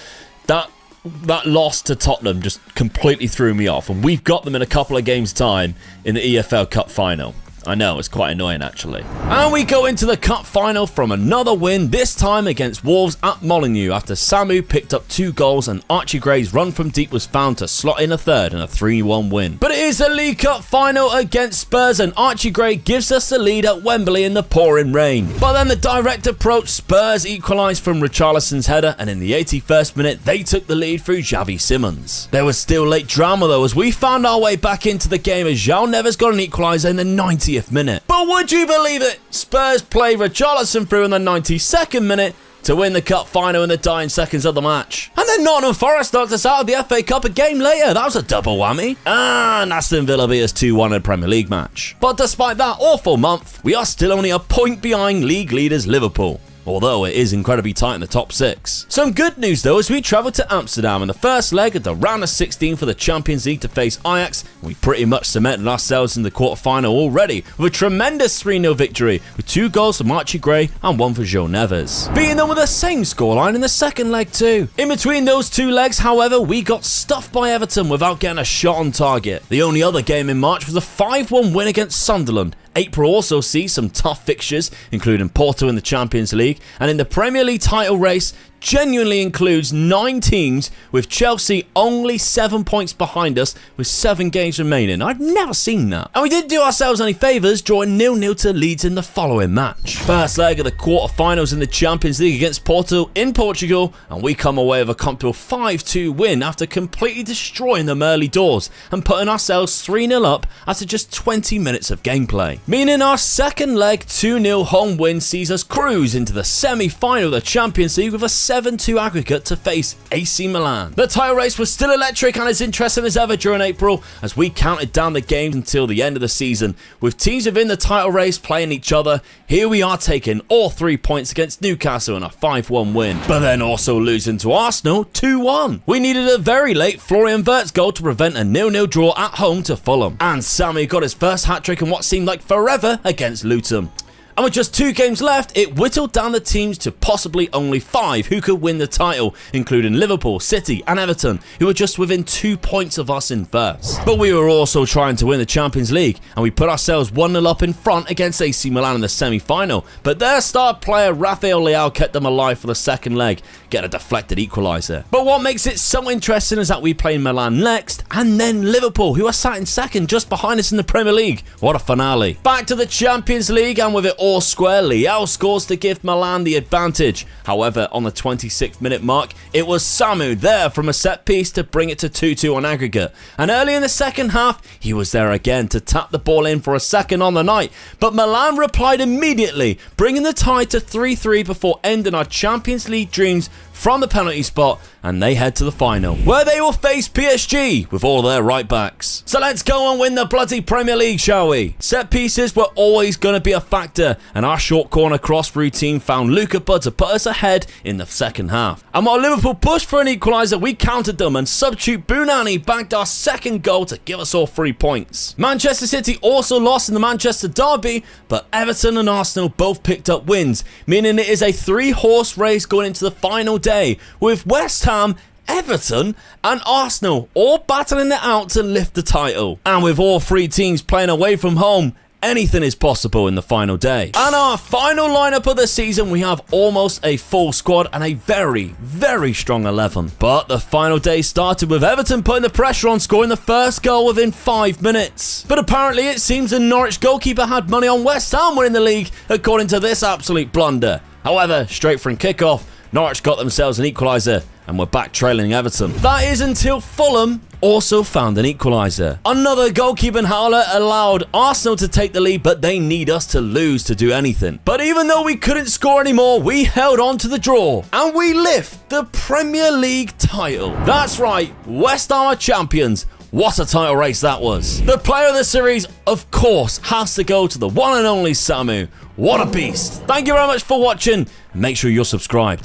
that loss to Tottenham just completely threw me off, and we've got them in a couple of games' time in the EFL Cup final. I know, it's quite annoying actually. And we go into the cup final from another win, this time against Wolves at Molineux, after Samu picked up 2 goals and Archie Gray's run from deep was found to slot in a third in a 3-1 win. But it is a League Cup final against Spurs, and Archie Gray gives us the lead at Wembley in the pouring rain. But then the direct approach, Spurs equalised from Richarlison's header, and in the 81st minute they took the lead through Xavi Simons. There was still late drama though, as we found our way back into the game as João Neves got an equaliser in the 90th minute. But would you believe it? Spurs play Richarlison through in the 92nd minute to win the cup final in the dying seconds of the match. And then Nottingham Forest knocked us out of the FA Cup a game later. That was a double whammy. And Aston Villa beat us 2-1 in a Premier League match. But despite that awful month, we are still only a point behind league leaders Liverpool, although it is incredibly tight in the top 6. Some good news though, as we travel to Amsterdam in the first leg of the round of 16 for the Champions League to face Ajax. We pretty much cemented ourselves in the quarter-final already with a tremendous 3-0 victory with 2 goals from Archie Gray and 1 for João Neves, beating them with the same scoreline in the second leg too. In between those 2 legs, however, we got stuffed by Everton without getting a shot on target. The only other game in March was a 5-1 win against Sunderland. April also sees some tough fixtures, including Porto in the Champions League, and in the Premier League title race genuinely includes 9 teams, with Chelsea only 7 points behind us with 7 games remaining. I've never seen that. And we didn't do ourselves any favours, drawing 0-0 to Leeds in the following match. First leg of the quarter-finals in the Champions League against Porto in Portugal, and we come away with a comfortable 5-2 win after completely destroying them early doors and putting ourselves 3-0 up after just 20 minutes of gameplay. Meaning our second leg 2-0 home win sees us cruise into the semi-final of the Champions League with a 7-2 aggregate to face AC Milan. The title race was still electric and as interesting as ever during April, as we counted down the games until the end of the season, with teams within the title race playing each other. Here we are taking all 3 points against Newcastle in a 5-1 win, but then also losing to Arsenal 2-1. We needed a very late Florian Wirtz goal to prevent a 0-0 draw at home to Fulham, and Sammy got his first hat-trick in what seemed like forever against Luton. And with just 2 games left, it whittled down the teams to possibly only 5 who could win the title, including Liverpool, City and Everton, who were just within 2 points of us in first. But we were also trying to win the Champions League, and we put ourselves 1-0 up in front against AC Milan in the semi-final. But their star player Rafael Leao kept them alive for the second leg, getting a deflected equaliser. But what makes it so interesting is that we play Milan next, and then Liverpool, who are sat in second just behind us in the Premier League. What a finale. Back to the Champions League, and with it all square, Leao scores to give Milan the advantage. However, on the 26th minute mark, it was Samu there from a set piece to bring it to 2-2 on aggregate. And early in the second half, he was there again to tap the ball in for a second on the night. But Milan replied immediately, bringing the tie to 3-3 before ending our Champions League dreams from the penalty spot, and they head to the final, where they will face PSG with all their right backs. So let's go and win the bloody Premier League, shall we? Set pieces were always going to be a factor, and our short corner cross routine found Luka Bud to put us ahead in the second half. And while Liverpool pushed for an equaliser, we countered them, and substitute Bunani bagged our second goal to give us all 3 points. Manchester City also lost in the Manchester derby, but Everton and Arsenal both picked up wins, meaning it is a 3-horse race going into the final day, with West Ham, Everton and Arsenal all battling it out to lift the title. And with all 3 teams playing away from home, anything is possible in the final day. And our final lineup of the season, we have almost a full squad and a very, very strong 11. But the final day started with Everton putting the pressure on, scoring the first goal within 5 minutes. But apparently it seems the Norwich goalkeeper had money on West Ham winning the league, according to this absolute blunder. However, straight from kickoff, Norwich got themselves an equaliser, and we're back trailing Everton. That is until Fulham also found an equaliser. Another goalkeeping howler allowed Arsenal to take the lead, but they need us to lose to do anything. But even though we couldn't score anymore, we held on to the draw, and we lift the Premier League title. That's right, West Ham are champions. What a title race that was. The player of the series, of course, has to go to the one and only Samu. What a beast. Thank you very much for watching. Make sure you're subscribed.